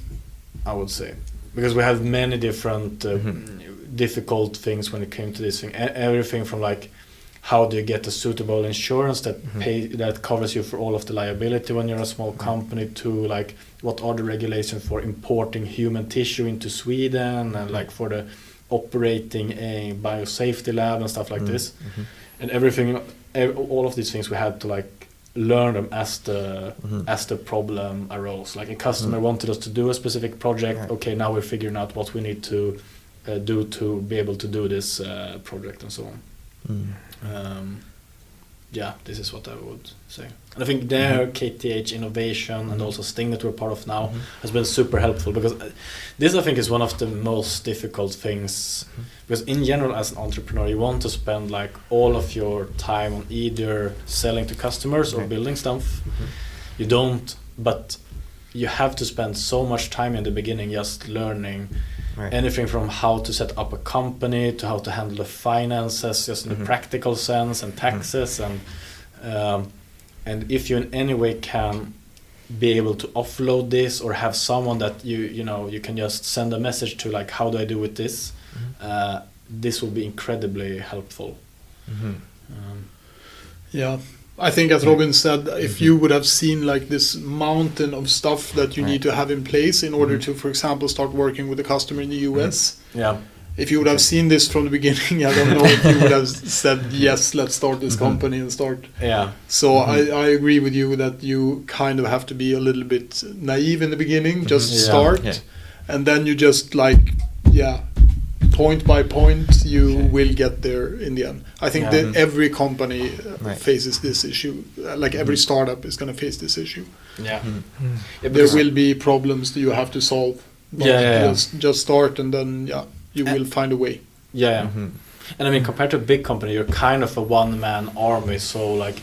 I would say, because we have many different difficult things when it came to this thing. Everything from like how do you get a suitable insurance that covers you for all of the liability when you're a small company, to like what are the regulations for importing human tissue into Sweden and like for the operating a biosafety lab and stuff like this. And everything, all of these things we had to like learn them as the problem arose. Like a customer wanted us to do a specific project. Okay, now we're figuring out what we need to do to be able to do this project and so on. This is what I would say. And I think their KTH Innovation and also Sting that we're part of now has been super helpful, because this I think is one of the most difficult things, because in general as an entrepreneur you want to spend like all of your time on either selling to customers or building stuff. You don't, but you have to spend so much time in the beginning just learning anything from how to set up a company to how to handle the finances, just in a practical sense, and taxes, and if you in any way can be able to offload this or have someone that you can just send a message to, like how do I do with this, this will be incredibly helpful. I think as Robin said, if you would have seen like this mountain of stuff that you need to have in place in order to, for example, start working with a customer in the US. If you would have seen this from the beginning, I don't know if you would have said, yes, let's start this company and start. So I agree with you that you kind of have to be a little bit naive in the beginning, just start. And then you just like, point by point, you will get there in the end. I think that every company faces this issue. Like every startup is going to face this issue. There will be problems that you have to solve. Just start, and then you will find a way. And I mean, compared to a big company, you're kind of a one-man army. So like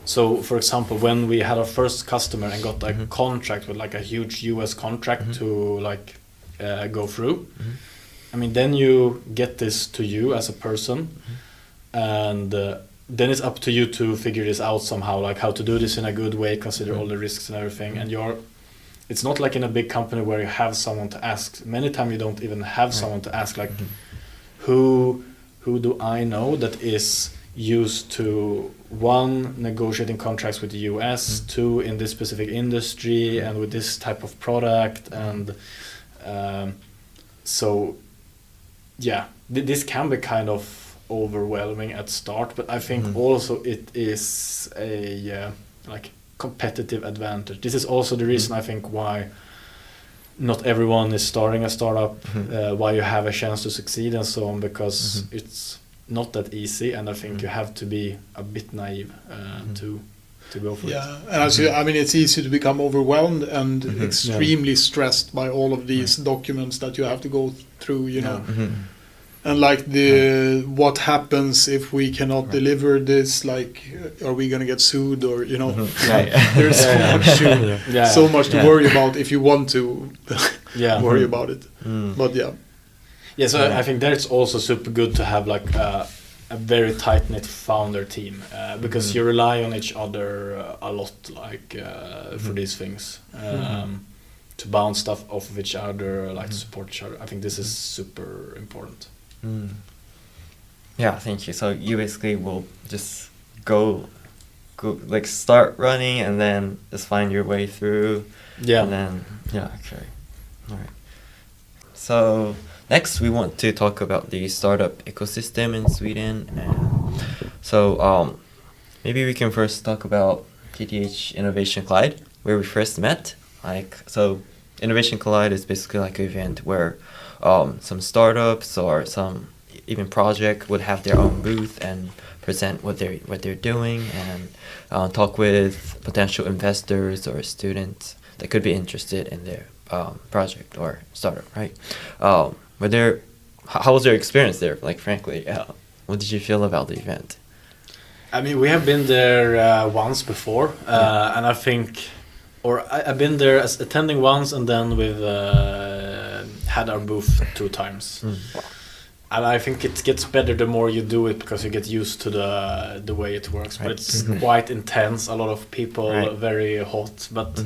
for example, when we had our first customer and got a contract with like a huge US contract to like go through, I mean, then you get this to you as a person, and then it's up to you to figure this out somehow, like how to do this in a good way, consider all the risks and everything. And it's not like in a big company where you have someone to ask. Many times you don't even have someone to ask, like who do I know that is used to, one, negotiating contracts with the US, two, in this specific industry and with this type of product, and so this can be kind of overwhelming at start, but I think also it is a like competitive advantage. This is also the reason I think why not everyone is starting a startup, why you have a chance to succeed and so on, because it's not that easy, and I think you have to be a bit naive to go for it. Yeah, and I mean, it's easy to become overwhelmed and extremely stressed by all of these documents that you have to go through, you know. And like what happens if we cannot deliver this? Like, are we gonna get sued, or you know? There's so much to worry about if you want to worry about it. But so I think that's also super good to have like a very tight knit founder team, because you rely on each other a lot, like for these things. To bounce stuff off of each other, like to support each other. I think this is super important. Yeah, thank you. So you basically will just go like start running and then just find your way through. Yeah. And then okay. All right. So next we want to talk about the startup ecosystem in Sweden, and so maybe we can first talk about KTH Innovation Collide, where we first met. Like, so Innovation Collide is basically like an event where some startups or some even project would have their own booth and present what they're doing, and talk with potential investors or students that could be interested in their project or startup, right? How was your experience there? Like, frankly, what did you feel about the event? I mean, we have been there once before, and I think, I've been there as attending once, and then we've had our booth 2 times. And I think it gets better the more you do it, because you get used to the way it works. But it's quite intense, a lot of people, very hot. But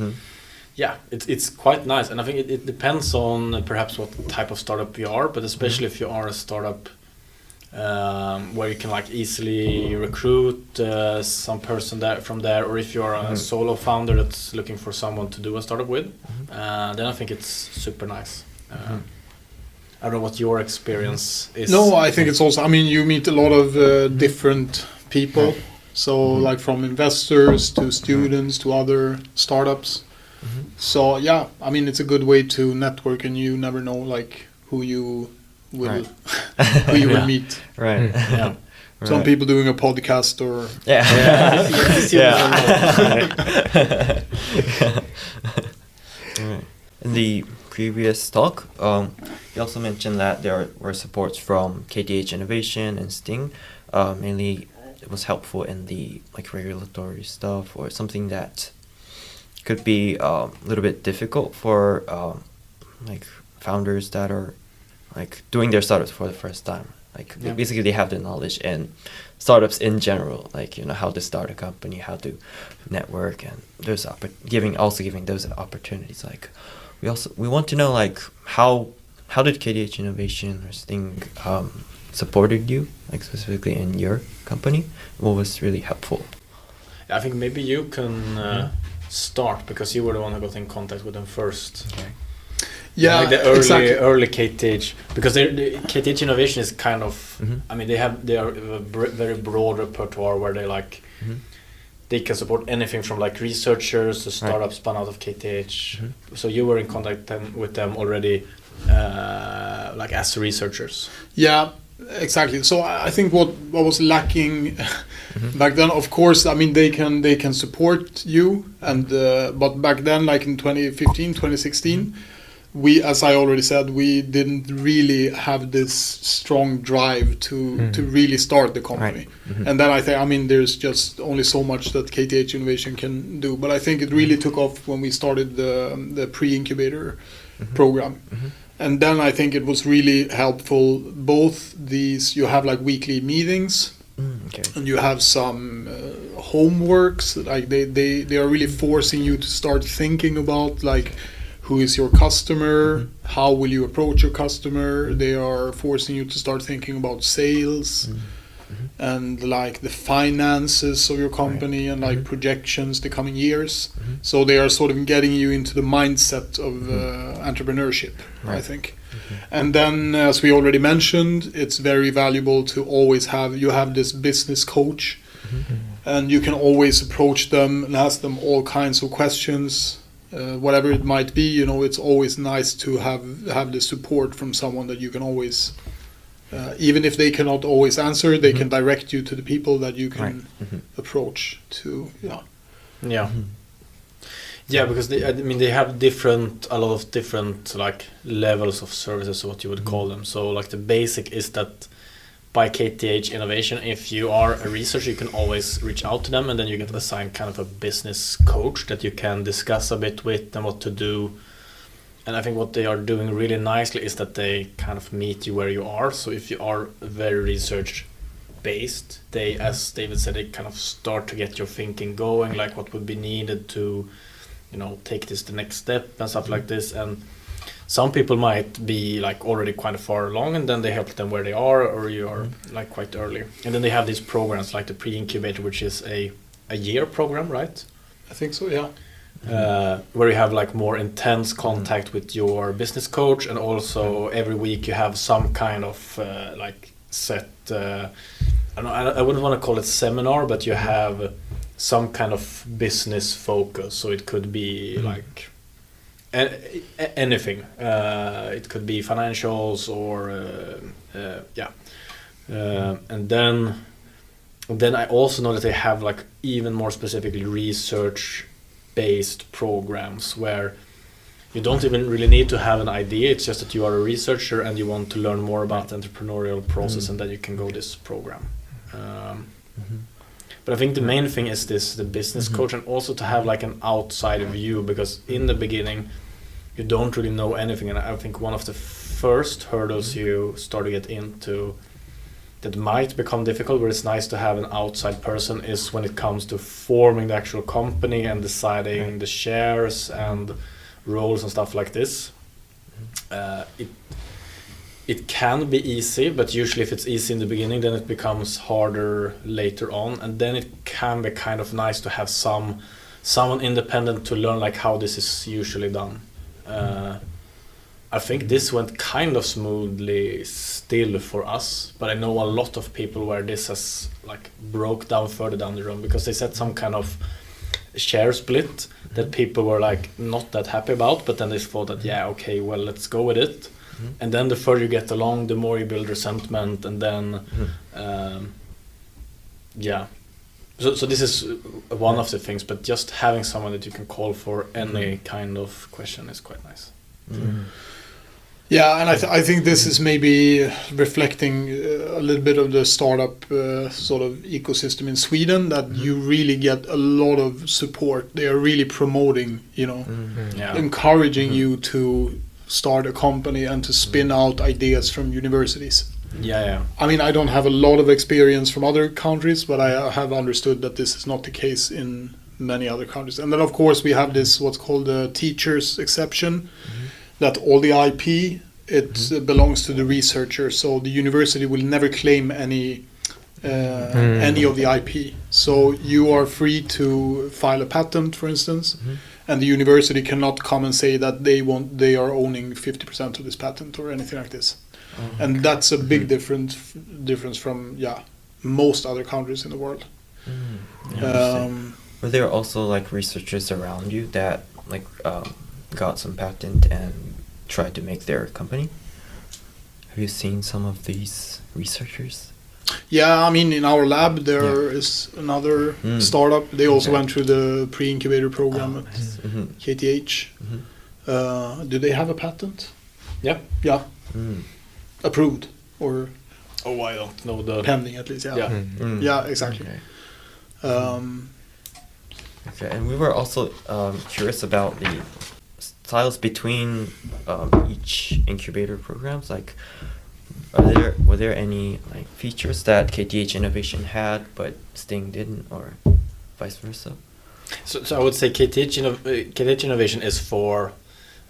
it's quite nice. And I think it depends on perhaps what type of startup you are, but especially if you are a startup where you can like easily recruit some person from there, or if you're a solo founder that's looking for someone to do a startup with, then I think it's super nice. I don't know what your experience is. No, I think it's also, I mean, you meet a lot of different people. So like from investors to students to other startups. So yeah, I mean, it's a good way to network, and you never know like who you will will meet. Right. Some people doing a podcast or In the previous talk, you also mentioned that there were supports from KTH Innovation and Sting. Mainly, it was helpful in the like regulatory stuff, or something that could be a little bit difficult for like founders that are like doing their startups for the first time. Like basically, they have the knowledge and startups in general, like, you know, how to start a company, how to network, and there's giving those opportunities. Like, we want to know like how did KTH Innovation or Sting supported you, like specifically in your company? What was really helpful? I think maybe you can start, because you were the one who got in contact with them first. Okay. Yeah, like the early KTH, because the KTH Innovation is kind of, I mean, they are a very broad repertoire where they like they can support anything from like researchers to startups spun out of KTH. So you were in contact with them already, like as researchers. Yeah, exactly. So I think what was lacking back then, of course, I mean, they can support you, and but back then, like in 2015, 2016. We, as I already said, we didn't really have this strong drive to really start the company. And then I mean, there's just only so much that KTH Innovation can do. But I think it really took off when we started the pre-incubator program. And then I think it was really helpful. Both these, you have like weekly meetings, and you have some homeworks. Like they are really forcing you to start thinking about like, who is your customer? How will you approach your customer? They are forcing you to start thinking about sales. and like the finances of your company and like projections the coming years. So they are sort of getting you into the mindset of entrepreneurship, I think. And then, as we already mentioned, it's very valuable to always have this business coach, and you can always approach them and ask them all kinds of questions, whatever it might be. You know, it's always nice to have the support from someone that you can always, even if they cannot always answer, they can direct you to the people that you can approach to. Yeah, because they have a lot of different like levels of services, what you would call them. So like the basic is that by KTH Innovation, if you are a researcher, you can always reach out to them, and then you get assigned kind of a business coach that you can discuss a bit with and what to do. And I think what they are doing really nicely is that they kind of meet you where you are. So if you are very research based, they, as David said, they kind of start to get your thinking going, like what would be needed to, you know, take this the next step and stuff like this. And some people might be like already quite far along, and then they help them where they are, or you are like quite early. And then they have these programs like the pre-incubator, which is a year program, right? I think so, yeah. Where you have like more intense contact with your business coach, and also every week you have some kind of like set, I wouldn't want to call it seminar, but you have some kind of business focus. So it could be like anything. It could be financials or and then I also know that they have like even more specifically research based programs where you don't even really need to have an idea. It's just that you are a researcher and you want to learn more about the entrepreneurial process, and then you can go this program. But I think the main thing is the business coach, and also to have like an outside view, because in the beginning you don't really know anything. And I think one of the first hurdles you start to get into that might become difficult, where it's nice to have an outside person, is when it comes to forming the actual company and deciding the shares and roles and stuff like this. It can be easy, but usually if it's easy in the beginning, then it becomes harder later on, and then it can be kind of nice to have someone independent to learn like how this is usually done. I think this went kind of smoothly still for us, but I know a lot of people where this has like broke down further down the road, because they set some kind of share split that people were like not that happy about, but then they thought that okay, well, let's go with it. And then the further you get along, the more you build resentment, and then so this is one of the things, but just having someone that you can call for any kind of question is quite nice. Yeah, and I think this is maybe reflecting a little bit of the startup sort of ecosystem in Sweden, that you really get a lot of support. They are really promoting, you know, encouraging you to start a company and to spin out ideas from universities. I mean, I don't have a lot of experience from other countries, but I have understood that this is not the case in many other countries. And then, of course, we have this what's called the teacher's exception, that all the IP, it belongs to the researcher. So the university will never claim any of the IP. So you are free to file a patent, for instance, and the university cannot come and say that they are owning 50% of this patent or anything like this. And that's a big difference from most other countries in the world. Were there also like researchers around you that like got some patent and tried to make their company? Have you seen some of these researchers? Yeah, I mean, in our lab there is another startup. They also went through the pre-incubator program at KTH. Do they have a patent? Yeah. Approved or? Oh, I don't know the pending at least. Yeah, exactly. Okay, and we were also curious about the styles between each incubator programs. Like, were there any like features that KTH Innovation had but Sting didn't, or vice versa? So I would say KTH Innovation is for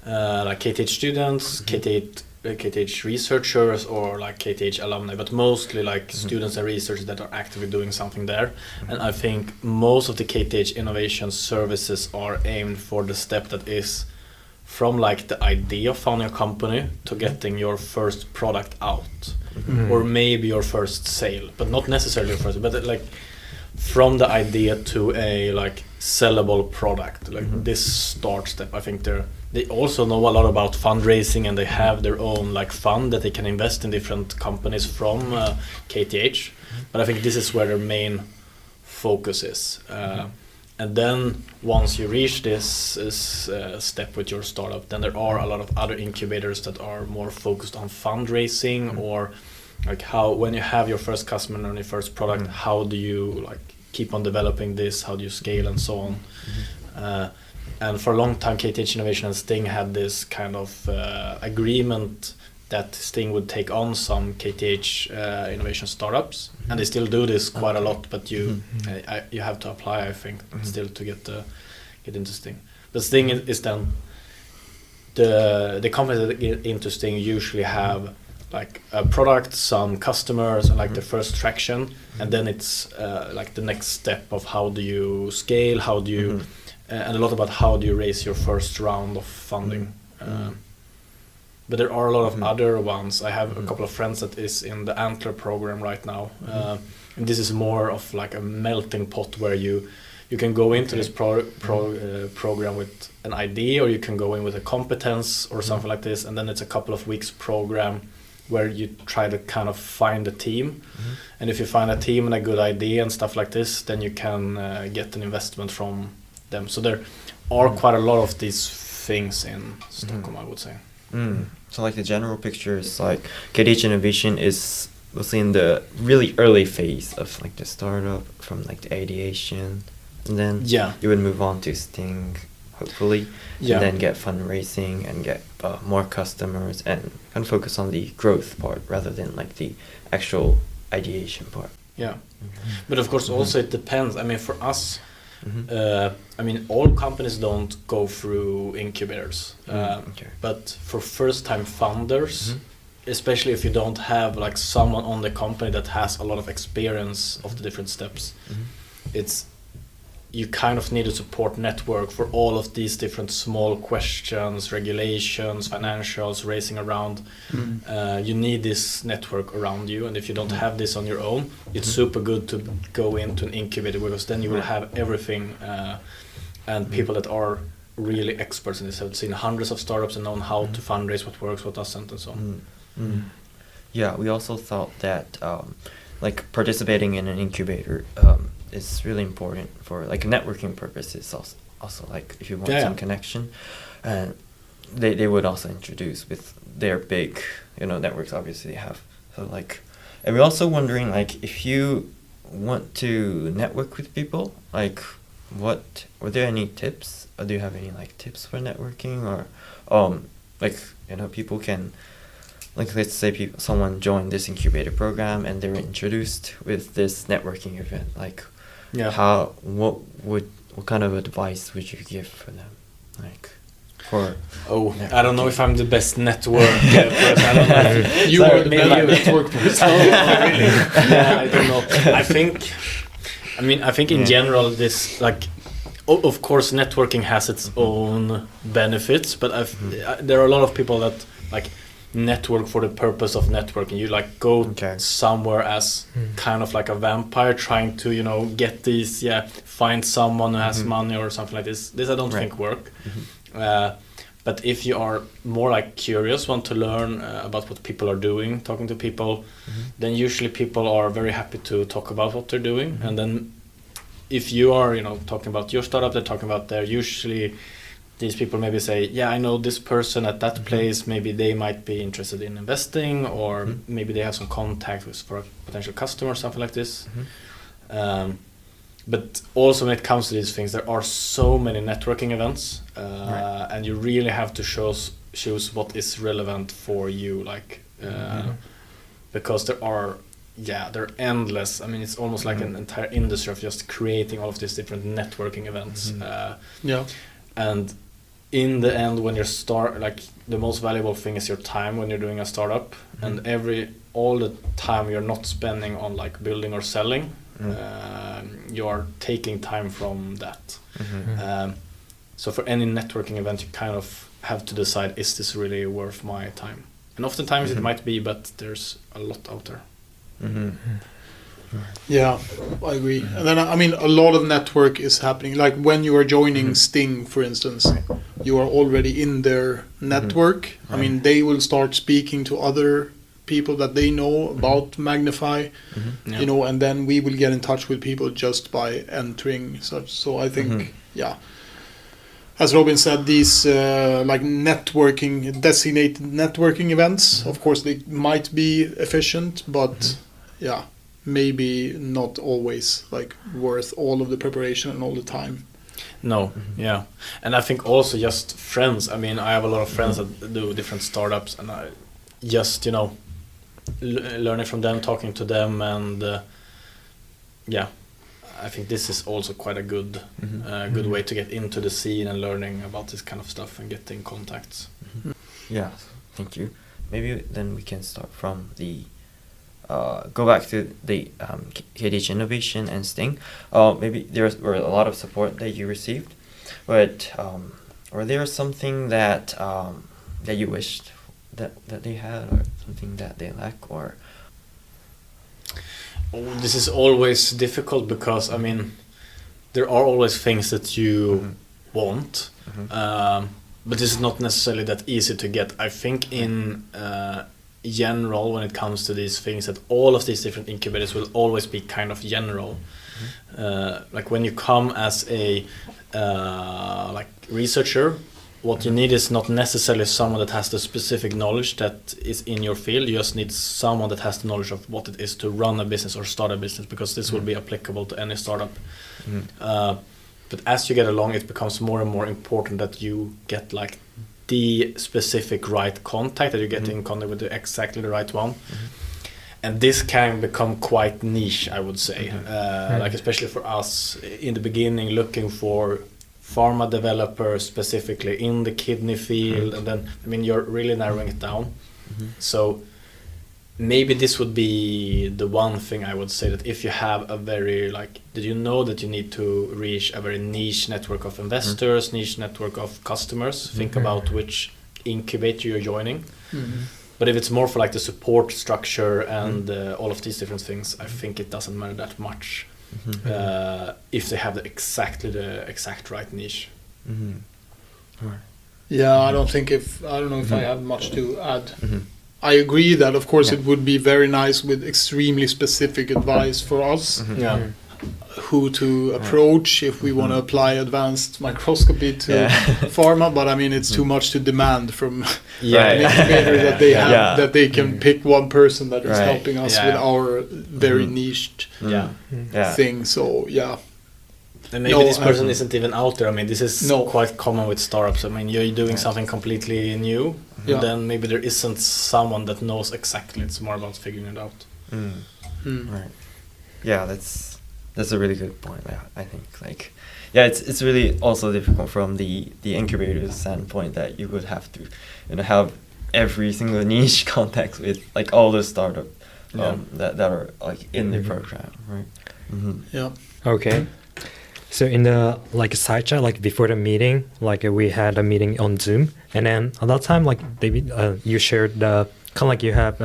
like KTH students, KTH KTH researchers or like KTH alumni, but mostly like students and researchers that are actively doing something there. And I think most of the KTH innovation services are aimed for the step that is from like the idea of founding a company to getting your first product out, or maybe your first sale, but not necessarily your first, but like from the idea to a like sellable product, like this start step. I think they also know a lot about fundraising, and they have their own like fund that they can invest in different companies from KTH. But I think this is where their main focus is. And then once you reach this step with your startup, then there are a lot of other incubators that are more focused on fundraising, or like how, when you have your first customer and your first product, how do you like keep on developing this, how do you scale, and so on. And for a long time, KTH Innovation and Sting had this kind of agreement that Sting would take on some KTH innovation startups, and they still do this quite a lot. But you have to apply, I think, still to get into Sting. But Sting is then the companies that get into Sting usually have like a product, some customers, and like the first traction, and then it's like the next step of how do you scale, how do you and a lot about how do you raise your first round of funding. But there are a lot of other ones. I have a couple of friends that is in the Antler program right now, and this is more of like a melting pot where you can go into this program with an idea, or you can go in with a competence or something like this, and then it's a couple of weeks program where you try to kind of find a team. And if you find a team and a good idea and stuff like this, then you can get an investment from them. So there are quite a lot of these things in Stockholm, I would say. So like the general picture is like KTH Innovation is mostly in the really early phase of like the startup, from like the ideation, and then you would move on to Sting, hopefully, and then get fundraising and get more customers, and kind of focus on the growth part rather than like the actual ideation part. But of course also it depends. I mean, for us, I mean, all companies don't go through incubators, but for first-time founders, especially if you don't have like someone on the company that has a lot of experience of the different steps, it's you kind of need a support network for all of these different small questions, regulations, financials, racing around. You need this network around you, and if you don't have this on your own, it's super good to go into an incubator, because then you will have everything, and people that are really experts in this have seen hundreds of startups and known how to fundraise, what works, what doesn't, and so on. Yeah, we also thought that like participating in an incubator is really important for like networking purposes. Also like if you want some connection, and they would also introduce with their big networks obviously they have. So like, and we're also wondering like if you want to network with people, like were there any tips, or do you have any like tips for networking, or like people can, like let's say someone joined this incubator program and they were introduced with this networking event, like what kind of advice would you give for them, like for I don't know if I'm the best network person. I don't know. You are the better network person. Really? I don't know. I think in general this like of course networking has its own benefits, but there are a lot of people that like network for the purpose of networking. You like go somewhere as kind of like a vampire trying to get these find someone who has money or something like this. This I don't think work. But if you are more like curious, want to learn about what people are doing, talking to people, then usually people are very happy to talk about what they're doing. And then if you are talking about your startup, they're talking about their, usually these people maybe say, I know this person at that place, maybe they might be interested in investing, or maybe they have some contact with for a potential customer or something like this. But also when it comes to these things, there are so many networking events, and you really have to choose what is relevant for you, like because there are they're endless. I mean, it's almost like an entire industry of just creating all of these different networking events. And in the end, when you're the most valuable thing is your time when you're doing a startup, and all the time you're not spending on like building or selling, you are taking time from that. So for any networking event, you kind of have to decide, is this really worth my time? And oftentimes it might be, but there's a lot out there. Yeah, I agree. And then, I mean, a lot of network is happening. Like when you are joining Sting, for instance, you are already in their network. I mean, they will start speaking to other people that they know about Magnephy, you know, and then we will get in touch with people just by entering such. So I think, as Robin said, these like designated networking events, of course, they might be efficient, but maybe not always like worth all of the preparation and all the time. No, and I think also just friends. I mean, I have a lot of friends that do different startups, and I just, you know, learning from them, talking to them, and I think this is also quite a good good way to get into the scene and learning about this kind of stuff and getting contacts. Yeah, thank you. Maybe then we can start from the go back to the KDH Innovation and Sting. Maybe there were a lot of support that you received, but were there something that that you wished that they had, or something that they lack, or? This is always difficult because, I mean, there are always things that you want, but this is not necessarily that easy to get. I think in general, when it comes to these things, that all of these different incubators will always be kind of general. Like when you come as a like researcher, what you need is not necessarily someone that has the specific knowledge that is in your field. You just need someone that has the knowledge of what it is to run a business or start a business, because this will be applicable to any startup. But as you get along, it becomes more and more important that you get like the specific right contact, that you get in contact with exactly the right one. And this can become quite niche, I would say. Like especially for us in the beginning, looking for pharma developers specifically in the kidney field, and then, I mean, you're really narrowing it down. So maybe this would be the one thing I would say, that if you have a very, like, did you know that you need to reach a very niche network of investors, niche network of customers, think about which incubator you're joining. But if it's more for like the support structure and all of these different things, I think it doesn't matter that much. If they have the exact right niche. Yeah, I don't know if I have much to add. I agree that of course it would be very nice with extremely specific advice for us, who to approach if we want to apply advanced microscopy to pharma, but I mean it's too much to demand from an incubator that they have, that they can pick one person that is helping us with our very niched thing. So and maybe this person isn't even out there. I mean, this is quite common with startups. I mean, you're doing something completely new, and then maybe there isn't someone that knows exactly. It's more about figuring it out. Right. Yeah, that's a really good point. I think, like, it's really also difficult from the incubator's standpoint, that you would have to, you know, have every single niche contacts with like all the startup that are like in the program, right? Okay. So in the like side chat, like before the meeting, like we had a meeting on Zoom, and then at that time, like David, you shared kind of like you have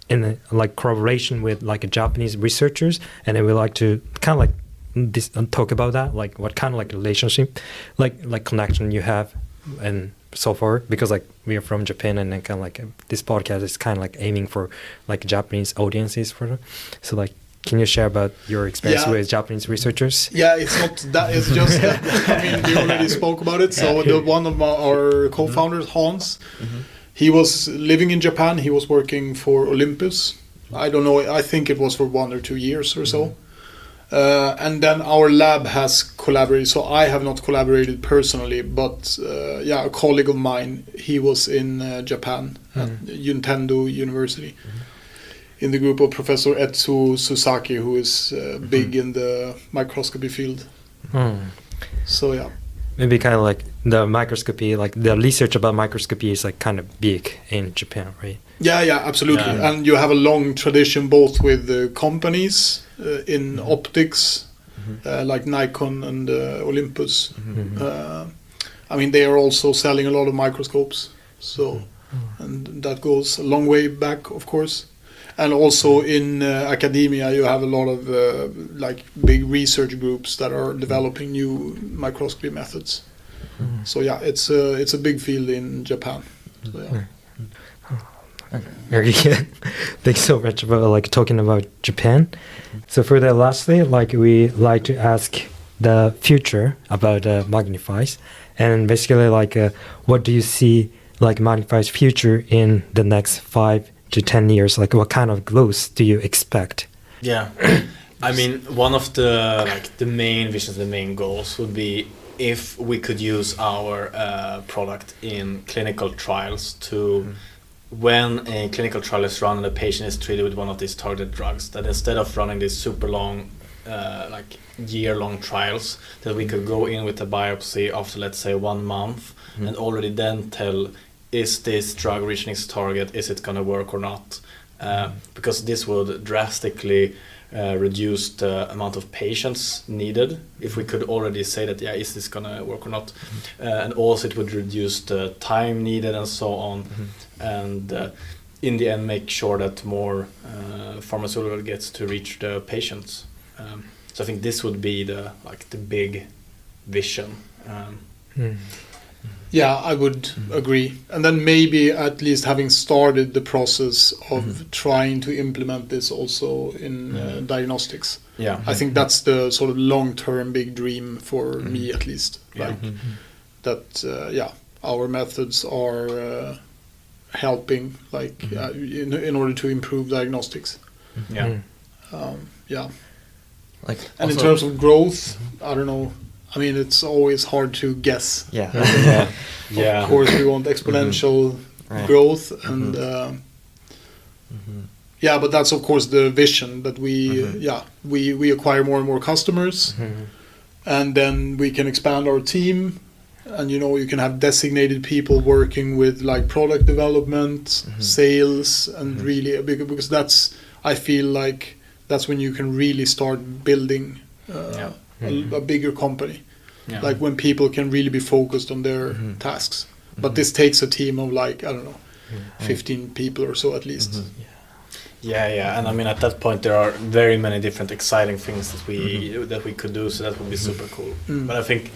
in a, like collaboration with like Japanese researchers, and then we like to kind of like talk about that, like what kind of like relationship, like connection you have, and so far, because like we are from Japan, and then kind of like this podcast is kind of like aiming for like Japanese audiences for them. So like, can you share about your experience with Japanese researchers? Yeah, it's not that. It's just that, I mean, we already spoke about it. So one of our co-founders, Hans, he was living in Japan. He was working for Olympus. I don't know. I think it was for 1 or 2 years or so. And then our lab has collaborated. So I have not collaborated personally, but a colleague of mine, he was in Japan at Nintendo University. In the group of Professor Etsu Susaki, who is big in the microscopy field. So maybe kind of like the microscopy, like the research about microscopy is like kind of big in Japan, right? Yeah, absolutely. Yeah. And you have a long tradition both with companies in optics, like Nikon and Olympus. I mean, they are also selling a lot of microscopes. So, and that goes a long way back, of course. And also in academia, you have a lot of like big research groups that are developing new microscopy methods. So yeah, it's a big field in Japan. So, yeah. Very good. Thanks so much for like talking about Japan. So for the lastly, like we like to ask the future about Magnephy's, and basically like what do you see like Magnephy's future in the next 5 to 10 years? Like what kind of growth do you expect? Yeah, I mean, one of the main visions, the main goals would be if we could use our product in clinical trials to, when a clinical trial is run and a patient is treated with one of these targeted drugs, that instead of running these super long, like year-long trials, that we could go in with a biopsy after, let's say, 1 month and already then tell, is this drug reaching its target, is it going to work or not? Because this would drastically reduce the amount of patients needed if we could already say that, yeah, is this going to work or not? And also it would reduce the time needed and so on. And in the end, make sure that more pharmaceutical gets to reach the patients. So I think this would be the big vision. Yeah, I would agree. And then maybe at least having started the process of trying to implement this also in diagnostics. Yeah, I think that's the sort of long-term big dream for me, at least. Like that, yeah, our methods are helping, like in order to improve diagnostics. Yeah. Yeah. Like, And in also- terms of growth, I don't know. I mean, it's always hard to guess. Yeah. Yeah. Of course, we want exponential Right. growth, and yeah, but that's of course the vision that we acquire more and more customers, and then we can expand our team, and you can have designated people working with like product development, sales, and really because that's, I feel like that's when you can really start building a bigger company. Yeah. Like when people can really be focused on their tasks. But this takes a team of like, I don't know, 15 people or so at least. Yeah, and I mean at that point there are very many different exciting things that we could do, so that would be super cool. But I think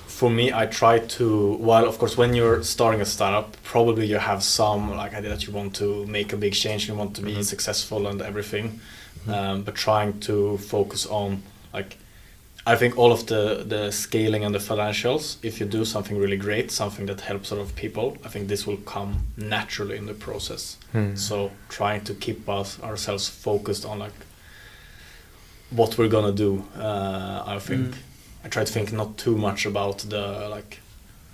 for me, I try to, while of course when you're starting a startup, probably you have some like idea that you want to make a big change, you want to be successful and everything, but trying to focus on like, I think all of the scaling and the financials, if you do something really great, something that helps a lot of people, I think this will come naturally in the process. So trying to keep ourselves focused on like what we're gonna do. I think I try to think not too much about the like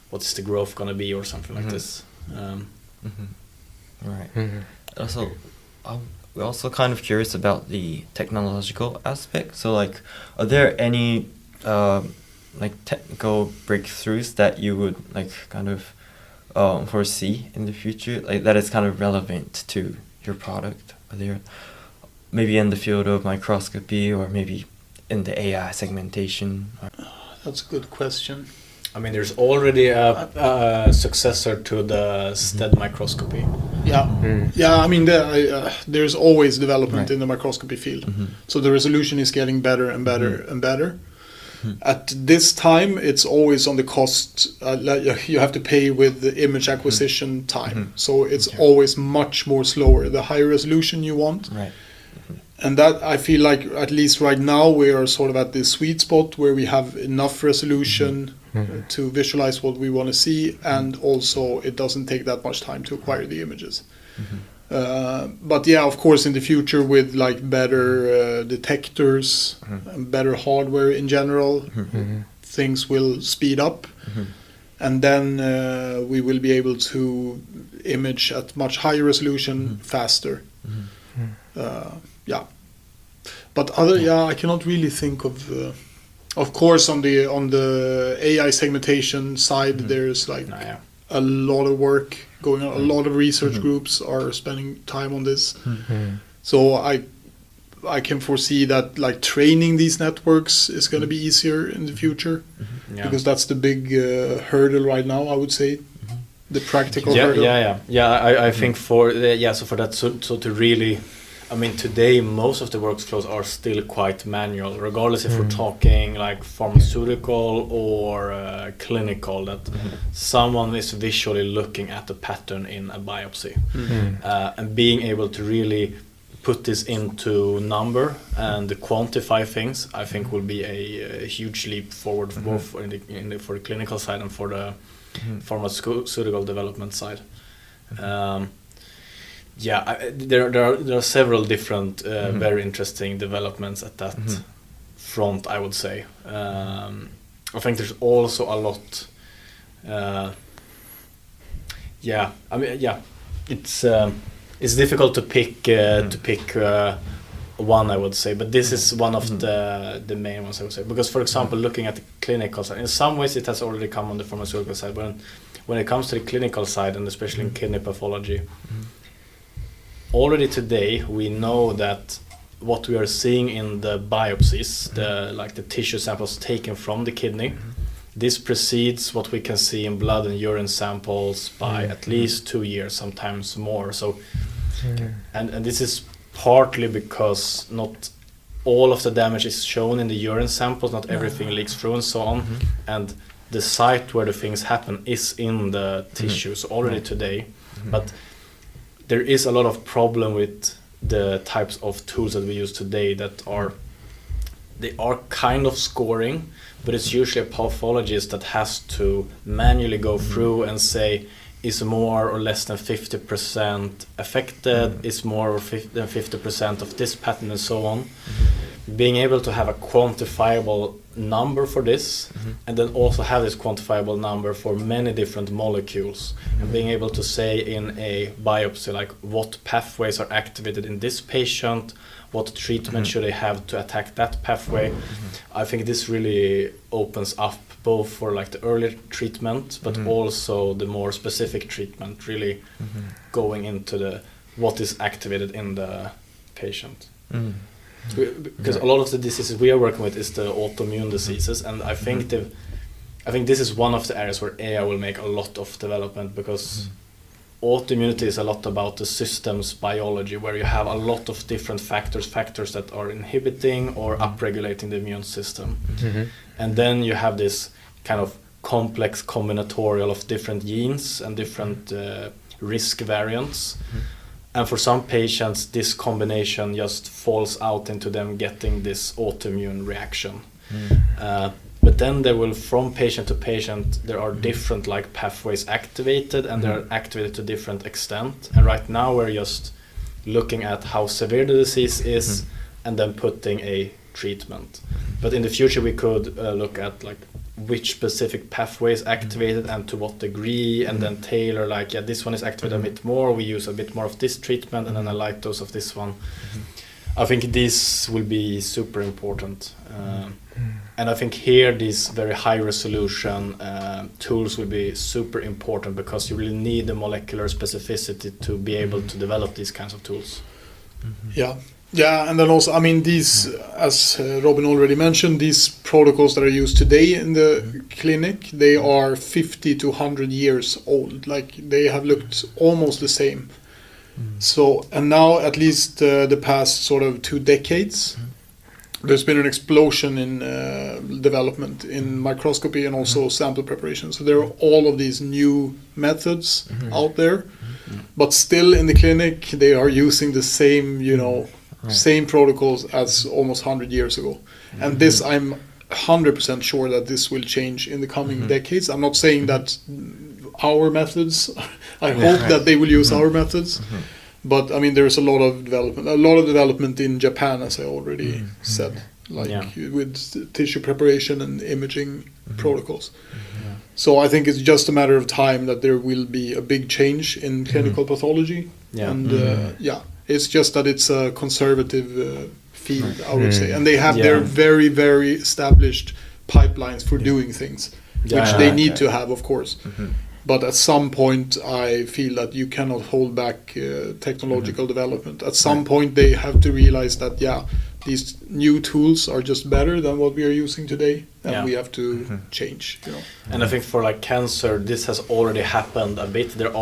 what is the growth gonna be or something like this. Right. Also, we're also kind of curious about the technological aspect. So, like, are there any like technical breakthroughs that you would like kind of foresee in the future, like that is kind of relevant to your product? Are there maybe in the field of microscopy or maybe in the AI segmentation? That's a good question. I mean, there's already a successor to the STED microscopy. Yeah. I mean, there's always development in the microscopy field. So the resolution is getting better and better and better. At this time, it's always on the cost. You have to pay with the image acquisition time. So it's always much more slower. The higher resolution you want. Right. And that, I feel like, at least right now, we are sort of at this sweet spot where we have enough resolution to visualize what we want to see, and also it doesn't take that much time to acquire the images. But yeah, of course, in the future with like better detectors and better hardware in general, things will speed up, and then we will be able to image at much higher resolution faster. Yeah, but I cannot really think of Of course, on the AI segmentation side, there's like a lot of work going on. A lot of research groups are spending time on this. So I can foresee that like training these networks is going to be easier in the future, because that's the big hurdle right now, I would say. The practical hurdle. I think for that, so to really, I mean, today most of the workflows are still quite manual, regardless if we're talking like pharmaceutical or clinical, that someone is visually looking at the pattern in a biopsy, and being able to really put this into number and quantify things, I think will be a huge leap forward, both for the clinical side and for the pharmaceutical development side. There are several different very interesting developments at that front, I would say. I think there's also a lot. It's difficult to pick one, I would say, but this is one of the main ones, I would say, because, for example, looking at the clinical side, in some ways it has already come on the pharmaceutical side, but when it comes to the clinical side, and especially in kidney pathology, already today we know that what we are seeing in the biopsies, the tissue samples taken from the kidney, this precedes what we can see in blood and urine samples by at least 2 years, sometimes more. So, and this is partly because not all of the damage is shown in the urine samples, not everything leaks through and so on, and the site where the things happen is in the tissues already today. But there is a lot of problem with the types of tools that we use today that are kind of scoring, but it's usually a pathologist that has to manually go through and say, is more or less than 50% affected, is more than 50% of this pattern, and so on. Being able to have a quantifiable number for this, and then also have this quantifiable number for many different molecules, and being able to say in a biopsy, like, what pathways are activated in this patient, what treatment should they have to attack that pathway. I think this really opens up both for like the earlier treatment, but also the more specific treatment, really going into what is activated in the patient. Because a lot of the diseases we are working with is the autoimmune diseases, and I think this is one of the areas where AI will make a lot of development, because autoimmunity is a lot about the system's biology, where you have a lot of different factors that are inhibiting or upregulating the immune system. And then you have this kind of complex combinatorial of different genes and different risk variants. And for some patients, this combination just falls out into them getting this autoimmune reaction. But then there will, from patient to patient, there are different like pathways activated, and they're activated to different extent. And right now we're just looking at how severe the disease is, and then putting a treatment. But in the future we could look at like which specific pathway is activated and to what degree, and then tailor like, this one is activated a bit more, we use a bit more of this treatment, and then a light dose of this one. I think this will be super important. And I think here these very high resolution tools will be super important, because you really need the molecular specificity to be able to develop these kinds of tools. Yeah, and then also, I mean, these, as Robin already mentioned, these protocols that are used today in the clinic, they are 50 to 100 years old. Like, they have looked almost the same. So, and now at least the past sort of 2 decades, there's been an explosion in development in microscopy and also sample preparation. So there are all of these new methods out there, but still in the clinic, they are using the same, same protocols as almost 100 years ago. And this, I'm 100% sure that this will change in the coming decades. I'm not saying that our methods, I hope that they will use our methods, but I mean, there's a lot of development in Japan, as I already said, with tissue preparation and imaging protocols. So I think it's just a matter of time that there will be a big change in clinical pathology. And it's just that it's a conservative field, I would say, and they have Yeah. their very, very established pipelines for doing things, which they need to have, of course. But at some point, I feel that you cannot hold back technological development. At some point, they have to realize that, these new tools are just better than what we are using today, and we have to change. You know. And I think for like cancer, this has already happened a bit. There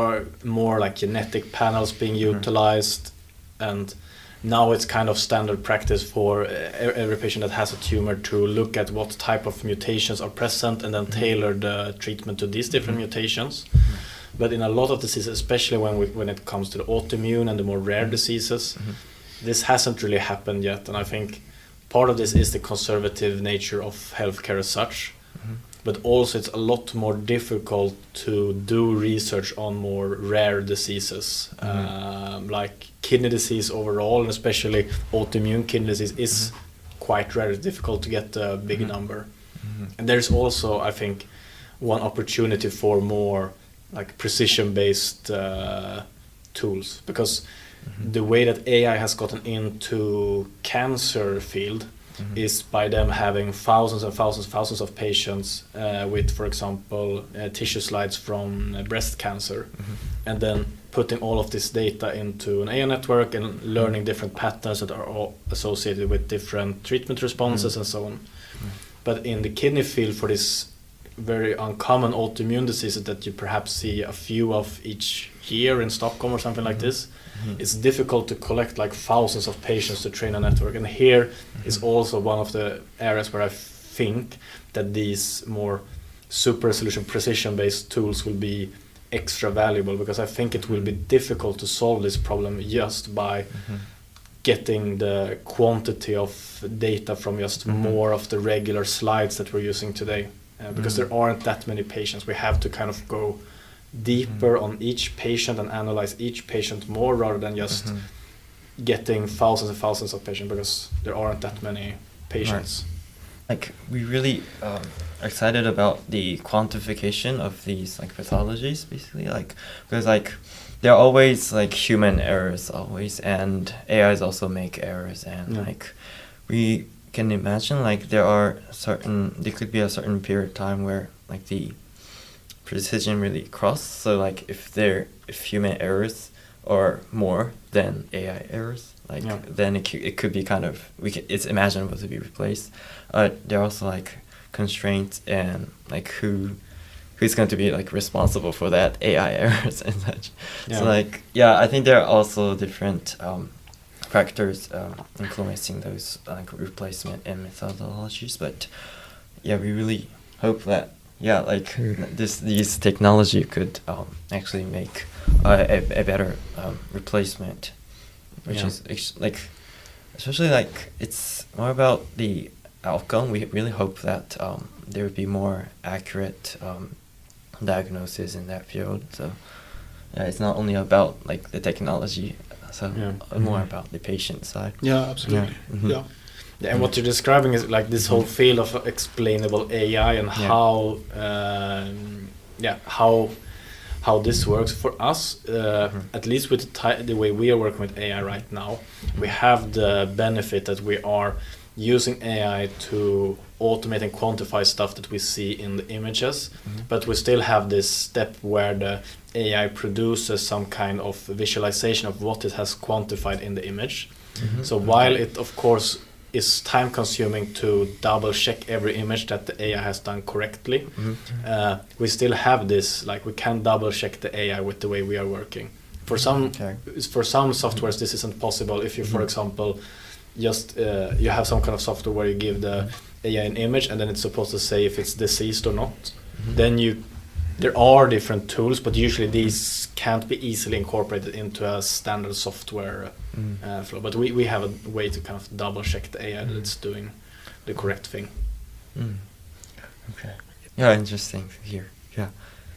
are more like genetic panels being utilized, and now it's kind of standard practice for every patient that has a tumor to look at what type of mutations are present and then tailor the treatment to these different mutations. But in a lot of diseases, especially when it comes to the autoimmune and the more rare diseases, this hasn't really happened yet. And I think part of this is the conservative nature of healthcare as such. But also it's a lot more difficult to do research on more rare diseases, like kidney disease overall, and especially autoimmune kidney disease is quite rare. It's difficult to get a big number. And there's also, I think, one opportunity for more like precision-based tools, because the way that AI has gotten into cancer field is by them having thousands and thousands of patients with, for example, tissue slides from breast cancer, and then putting all of this data into an AI network and learning different patterns that are all associated with different treatment responses and so on. But in the kidney field, for this very uncommon autoimmune diseases that you perhaps see a few of each year in Stockholm or something like this, it's difficult to collect like thousands of patients to train a network. And here is also one of the areas where I think that these more super resolution precision-based tools will be extra valuable, because I think it will be difficult to solve this problem just by getting the quantity of data from just more of the regular slides that we're using today. Because there aren't that many patients. We have to kind of go deeper on each patient and analyze each patient more, rather than just getting thousands and thousands of patients, because there aren't that many patients. Like, we really are excited about the quantification of these like pathologies, basically, like, because like there are always like human errors always, and AIs also make errors, and like we can imagine like there could be a certain period of time where like the precision really cross. So like if human errors are more than AI errors, like then it could be kind of it's imaginable to be replaced. There are also like constraints and like who's going to be like responsible for that AI errors and such. So like I think there are also different factors influencing those like replacement and methodologies, but we really hope that these technology could actually make a better replacement, which is like, especially like it's more about the outcome. We really hope that there would be more accurate diagnosis in that field. So it's not only about like the technology, so more about the patient side. Yeah, absolutely. And what you're describing is like this whole field of explainable AI and how this works for us. At least with the way we are working with AI right now, we have the benefit that we are using AI to automate and quantify stuff that we see in the images, but we still have this step where the AI produces some kind of visualization of what it has quantified in the image. So while it of course is time consuming to double check every image that the AI has done correctly, we still have this, like we can double check the AI with the way we are working. For some softwares this isn't possible. If you for example just you have some kind of software where you give the AI an image and then it's supposed to say if it's diseased or not, then there are different tools, but usually these can't be easily incorporated into a standard software flow. But we have a way to kind of double check the AI that it's doing the correct thing. Okay. Yeah, interesting to hear. Yeah.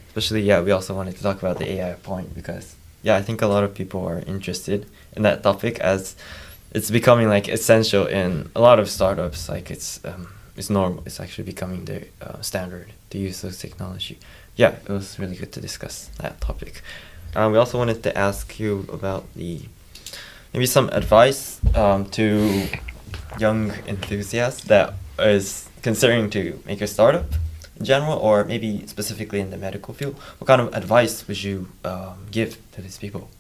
Especially, we also wanted to talk about the AI point because, I think a lot of people are interested in that topic as it's becoming like essential in a lot of startups. Like it's normal. It's actually becoming the standard to use those technology. Yeah, it was really good to discuss that topic. We also wanted to ask you about the maybe some advice to young enthusiasts that is considering to make a startup in general, or maybe specifically in the medical field? What kind of advice would you give to these people?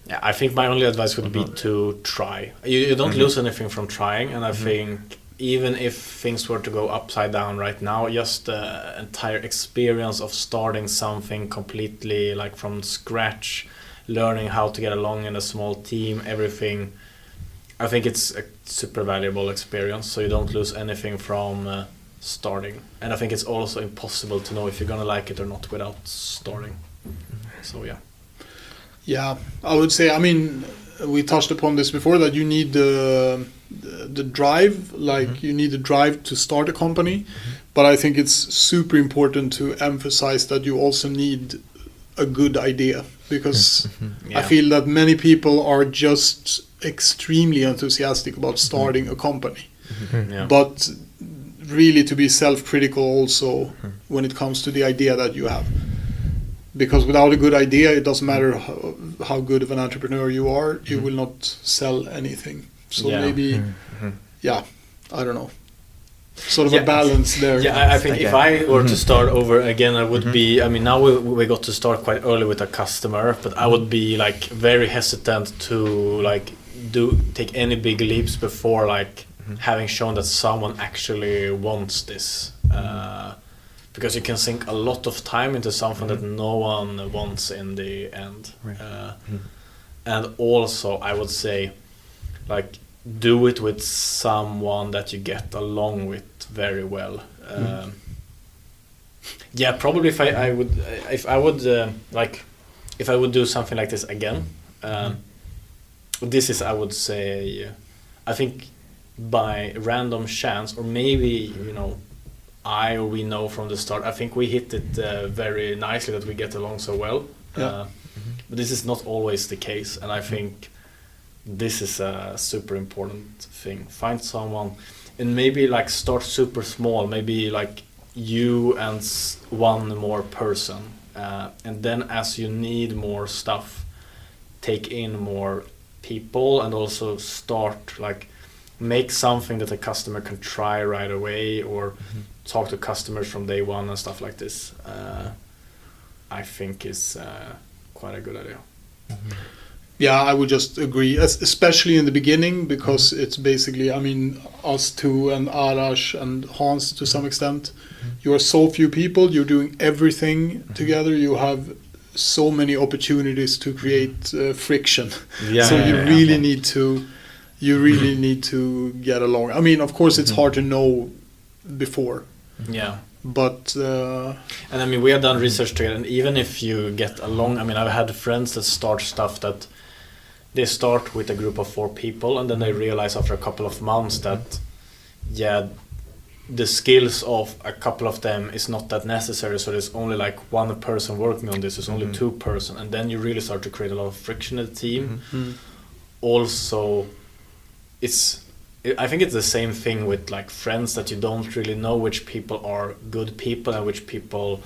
Yeah, I think my only advice would be to try. You don't lose anything from trying, and I think even if things were to go upside down right now, just the entire experience of starting something completely like from scratch, learning how to get along in a small team, everything, I think it's a super valuable experience, so you don't lose anything from starting. And I think it's also impossible to know if you're gonna like it or not without starting. So yeah. Yeah, I would say, I mean, we touched upon this before, that you need the drive, like you need the drive to start a company, but I think it's super important to emphasize that you also need a good idea, because I feel that many people are just extremely enthusiastic about starting a company, but really to be self-critical also when it comes to the idea that you have. Because without a good idea, it doesn't matter how good of an entrepreneur you are, you will not sell anything. So maybe, I don't know, sort of a balance there. Yeah, I think if I were to start over again, I would be, I mean, now we got to start quite early with a customer, but I would be like very hesitant to like take any big leaps before like having shown that someone actually wants this. Because you can sink a lot of time into something that no one wants in the end. And also, I would say, like, do it with someone that you get along with very well. Yeah, probably if I would do something like this again, this is, I would say, I think by random chance, or maybe, you know, we know from the start, I think we hit it very nicely that we get along so well. But this is not always the case, and I think this is a super important thing. Find someone, and maybe like start super small, maybe like you and one more person, and then as you need more stuff, take in more people, and also start like make something that a customer can try right away, or talk to customers from day one and stuff like this. I think is quite a good idea. Yeah, I would just agree, especially in the beginning, because it's basically, I mean, us two and Arash and Hans to some extent. You are so few people, you're doing everything together, you have so many opportunities to create friction. So you really need to get along. I mean, of course, it's hard to know before. Yeah. But and I mean, we have done research together, and even if you get along, I mean, I've had friends that start stuff that they start with a group of 4 people, and then they realize after a couple of months that the skills of a couple of them is not that necessary, so there's only like one person working on this, there's only 2 person, and then you really start to create a lot of friction in the team. Also, I think it's the same thing with like friends, that you don't really know which people are good people and which people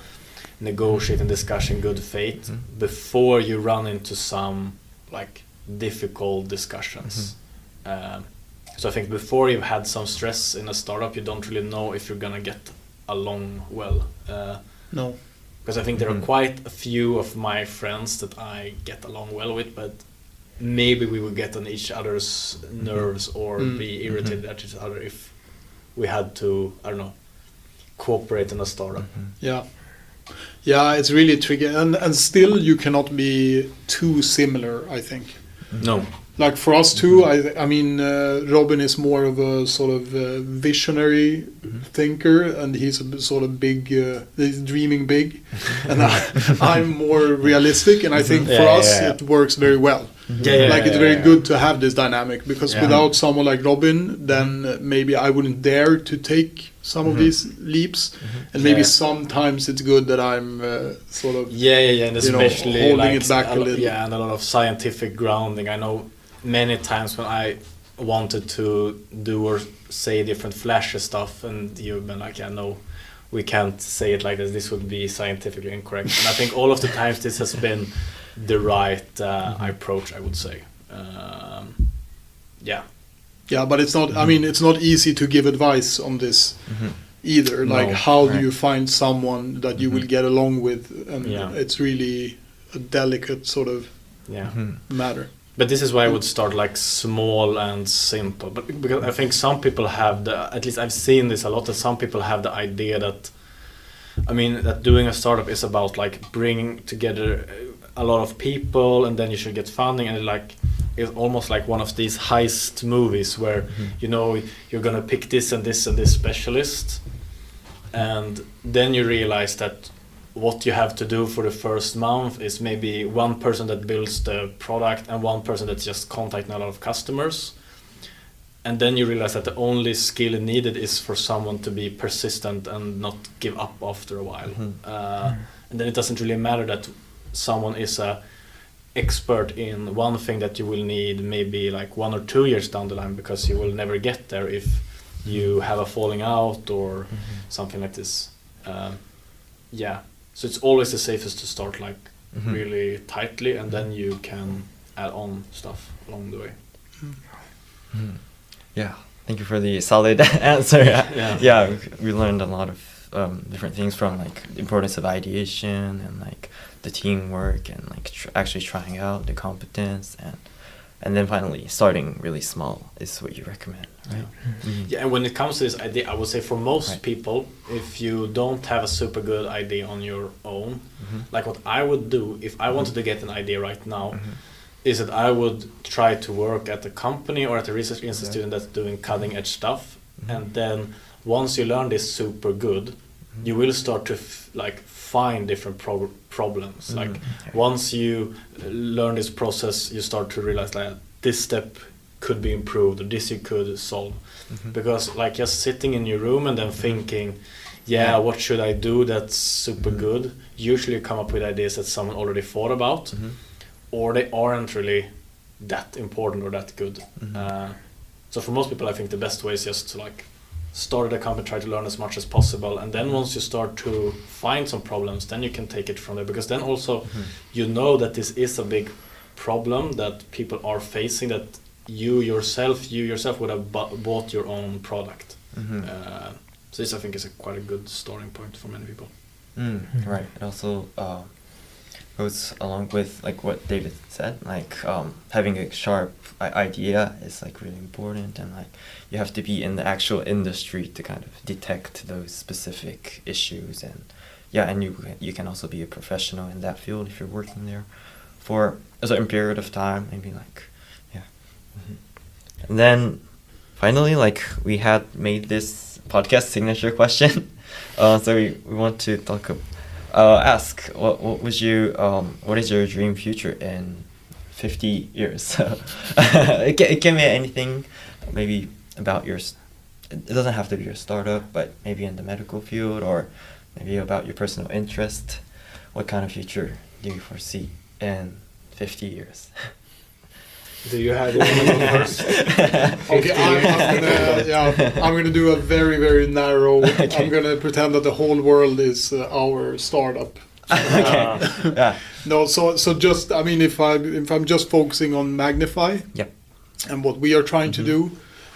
negotiate and discuss in good faith before you run into some like difficult discussions. So I think before you've had some stress in a startup, you don't really know if you're gonna get along well. No, because I think there are quite a few of my friends that I get along well with, but maybe we would get on each other's nerves or be irritated at each other if we had to, I don't know, cooperate in a startup. Yeah, it's really tricky, and still you cannot be too similar, I think. No. Like for us too, I mean, Robin is more of a sort of visionary thinker, and he's a sort of big, he's dreaming big, and I'm more realistic, and I think for us it works very well. It's very good to have this dynamic, because without someone like Robin, then maybe I wouldn't dare to take some of these leaps, and maybe sometimes it's good that I'm sort of and especially holding like it back a little. And a lot of scientific grounding. I know many times when I wanted to do or say different flashy stuff, and you've been like, no, we can't say it like this would be scientifically incorrect. And I think all of the times this has been the right approach, I would say. Yeah. Yeah, but it's not. I mean, it's not easy to give advice on this either. Like, No, how do you find someone that you will get along with? And it's really a delicate sort of matter. But this is why I would start like small and simple. But because I think some people have at least I've seen this a lot, that some people have the idea that, I mean, that doing a startup is about like bringing together a lot of people and then you should get funding, and like it's almost like one of these heist movies where you know you're gonna pick this and this and this specialist, and then you realize that what you have to do for the first month is maybe one person that builds the product and one person that's just contacting a lot of customers, and then you realize that the only skill needed is for someone to be persistent and not give up after a while. And then it doesn't really matter that someone is a expert in one thing that you will need maybe like 1 or 2 years down the line, because you will never get there if you have a falling out or something like this. So it's always the safest to start like really tightly, and then you can add on stuff along the way. Yeah, thank you for the solid answer. Yeah, we learned a lot of different things from like the importance of ideation and like the teamwork and like actually trying out the competence, and then finally starting really small is what you recommend, right? Yeah, and when it comes to this idea, I would say for most people, if you don't have a super good idea on your own, like what I would do if I wanted to get an idea right now, is that I would try to work at a company or at a research institute that's doing cutting edge stuff, and then once you learn this super good, you will start to find different problems. Like once you learn this process, you start to realize that this step could be improved or this you could solve. Because like just sitting in your room and then thinking, what should I do that's super good? Usually you come up with ideas that someone already thought about, or they aren't really that important or that good. So for most people, I think the best way is just to like start a company, try to learn as much as possible, and then once you start to find some problems, then you can take it from there, because then also you know that this is a big problem that people are facing, that you yourself would have bought your own product. So this I think is quite a good starting point for many people. Right. It also goes along with like what David said, like having a sharp idea is like really important, and like you have to be in the actual industry to kind of detect those specific issues, and and you can also be a professional in that field if you're working there for a certain period of time, maybe like And then finally, like we had made this podcast signature question, so we want to ask what is your dream future in 50 years? It can be anything, maybe about it doesn't have to be your startup, but maybe in the medical field, or maybe about your personal interest. What kind of future do you foresee in 50 years? Do you have anyone first? Okay, I'm gonna do a very, very narrow. I'm gonna pretend that the whole world is our startup. No, so just, I mean, if I'm just focusing on Magnephy and what we are trying to do,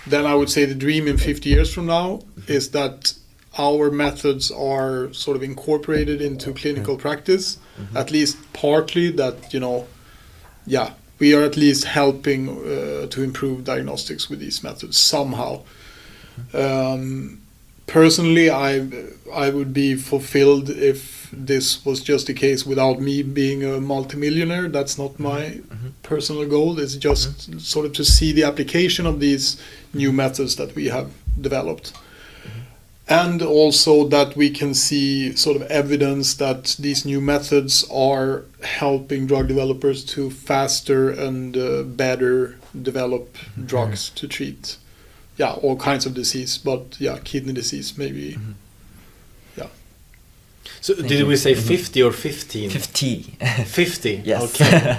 then I would say the dream in 50 years from now is that our methods are sort of incorporated into clinical practice, at least partly, that, we are at least helping to improve diagnostics with these methods somehow. Personally, I would be fulfilled if this was just the case without me being a multimillionaire. That's not my personal goal. It's just sort of to see the application of these new methods that we have developed. And also that we can see sort of evidence that these new methods are helping drug developers to faster and better develop drugs to treat all kinds of disease, but kidney disease maybe. So did we say 50 or 15? 50. 50? Yes. Okay.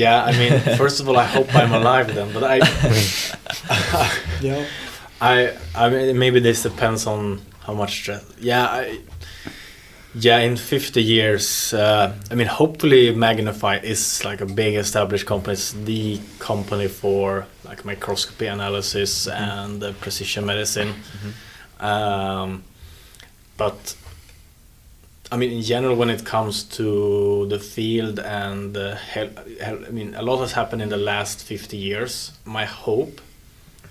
I mean, first of all, I hope I'm alive then, but I mean, maybe this depends on how much stress. Yeah, in 50 years, I mean, hopefully Magnephy is like a big established company. It's the company for like microscopy analysis and precision medicine. But I mean, in general, when it comes to the field and I mean, a lot has happened in the last 50 years. My hope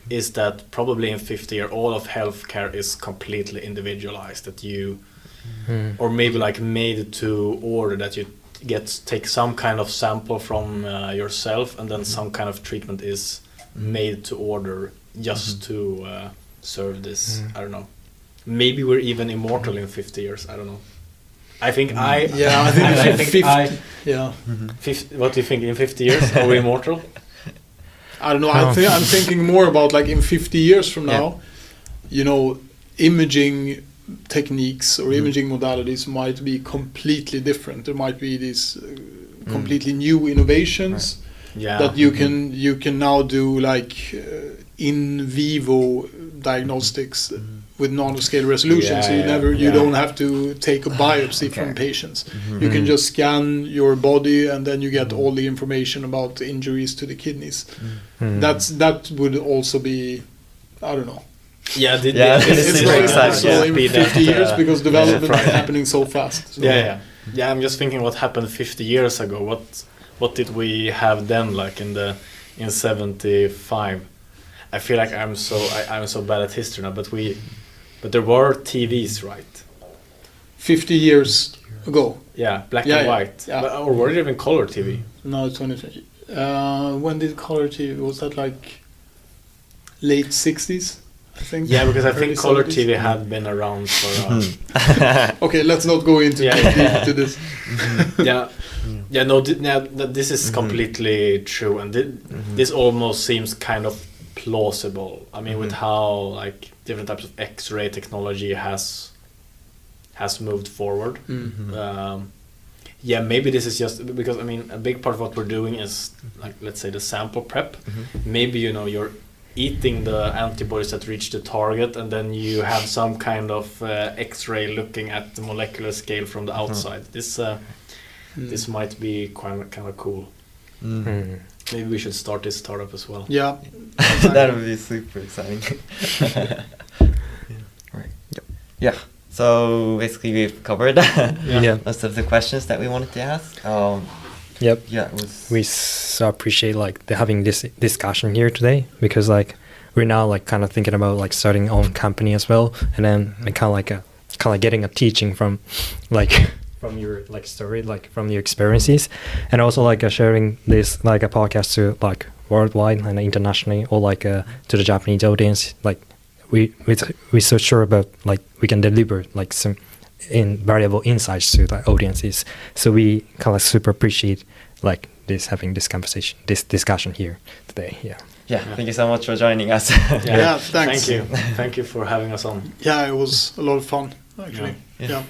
is that probably in 50 years, all of healthcare is completely individualized. That you, or maybe like made to order, that you take some kind of sample from yourself, and then some kind of treatment is made to order just to serve this. I don't know. Maybe we're even immortal in 50 years. I don't know. I think I think 50, what do you think? In 50 years, are we immortal? I don't know. I'm thinking more about like in 50 years from now, you know, imaging techniques or imaging modalities might be completely different. There might be these completely new innovations that you can now do like in vivo diagnostics with nanoscale resolution. So you don't have to take a biopsy from patients. You can just scan your body and then you get all the information about injuries to the kidneys. That would also be, I don't know. Yeah, it's very exciting. So in 50 years, because development is happening so fast. So. Yeah. I'm just thinking what happened 50 years ago. What did we have then? Like in 75. I feel like I'm so bad at history now. But there were TVs, right? 50 years ago. Yeah, black and white. Yeah. Or were it even color TV? No, it's 2020. When did color TV? Was that like late 60s? I think. Yeah, because I think color 70s? TV had been around for. Okay, let's not go into this. This is completely true, and this almost seems kind of plausible. I mean, with how like different types of X-ray technology has moved forward. Maybe this is just because, I mean, a big part of what we're doing is like, let's say, the sample prep. Maybe, you know, you're eating the antibodies that reach the target, and then you have some kind of X-ray looking at the molecular scale from the outside. This might be kind of cool. Maybe we should start this startup as well. Yeah, that would be super exciting. Right. Yeah. So basically, we've covered most of the questions that we wanted to ask. Yeah, we so appreciate like having this discussion here today, because like we're now like kind of thinking about like starting our own company as well, and then kind of like getting a teaching from like from your like story, like from your experiences, and also like sharing this like a podcast to like worldwide and internationally, or like to the Japanese audience. Like we're so sure about like we can deliver like some invaluable insights to the audiences. So we kind of super appreciate like having this conversation, this discussion here today. Thank you so much for joining us. Thanks. Thank you for having us on. Yeah, it was a lot of fun actually. Yeah.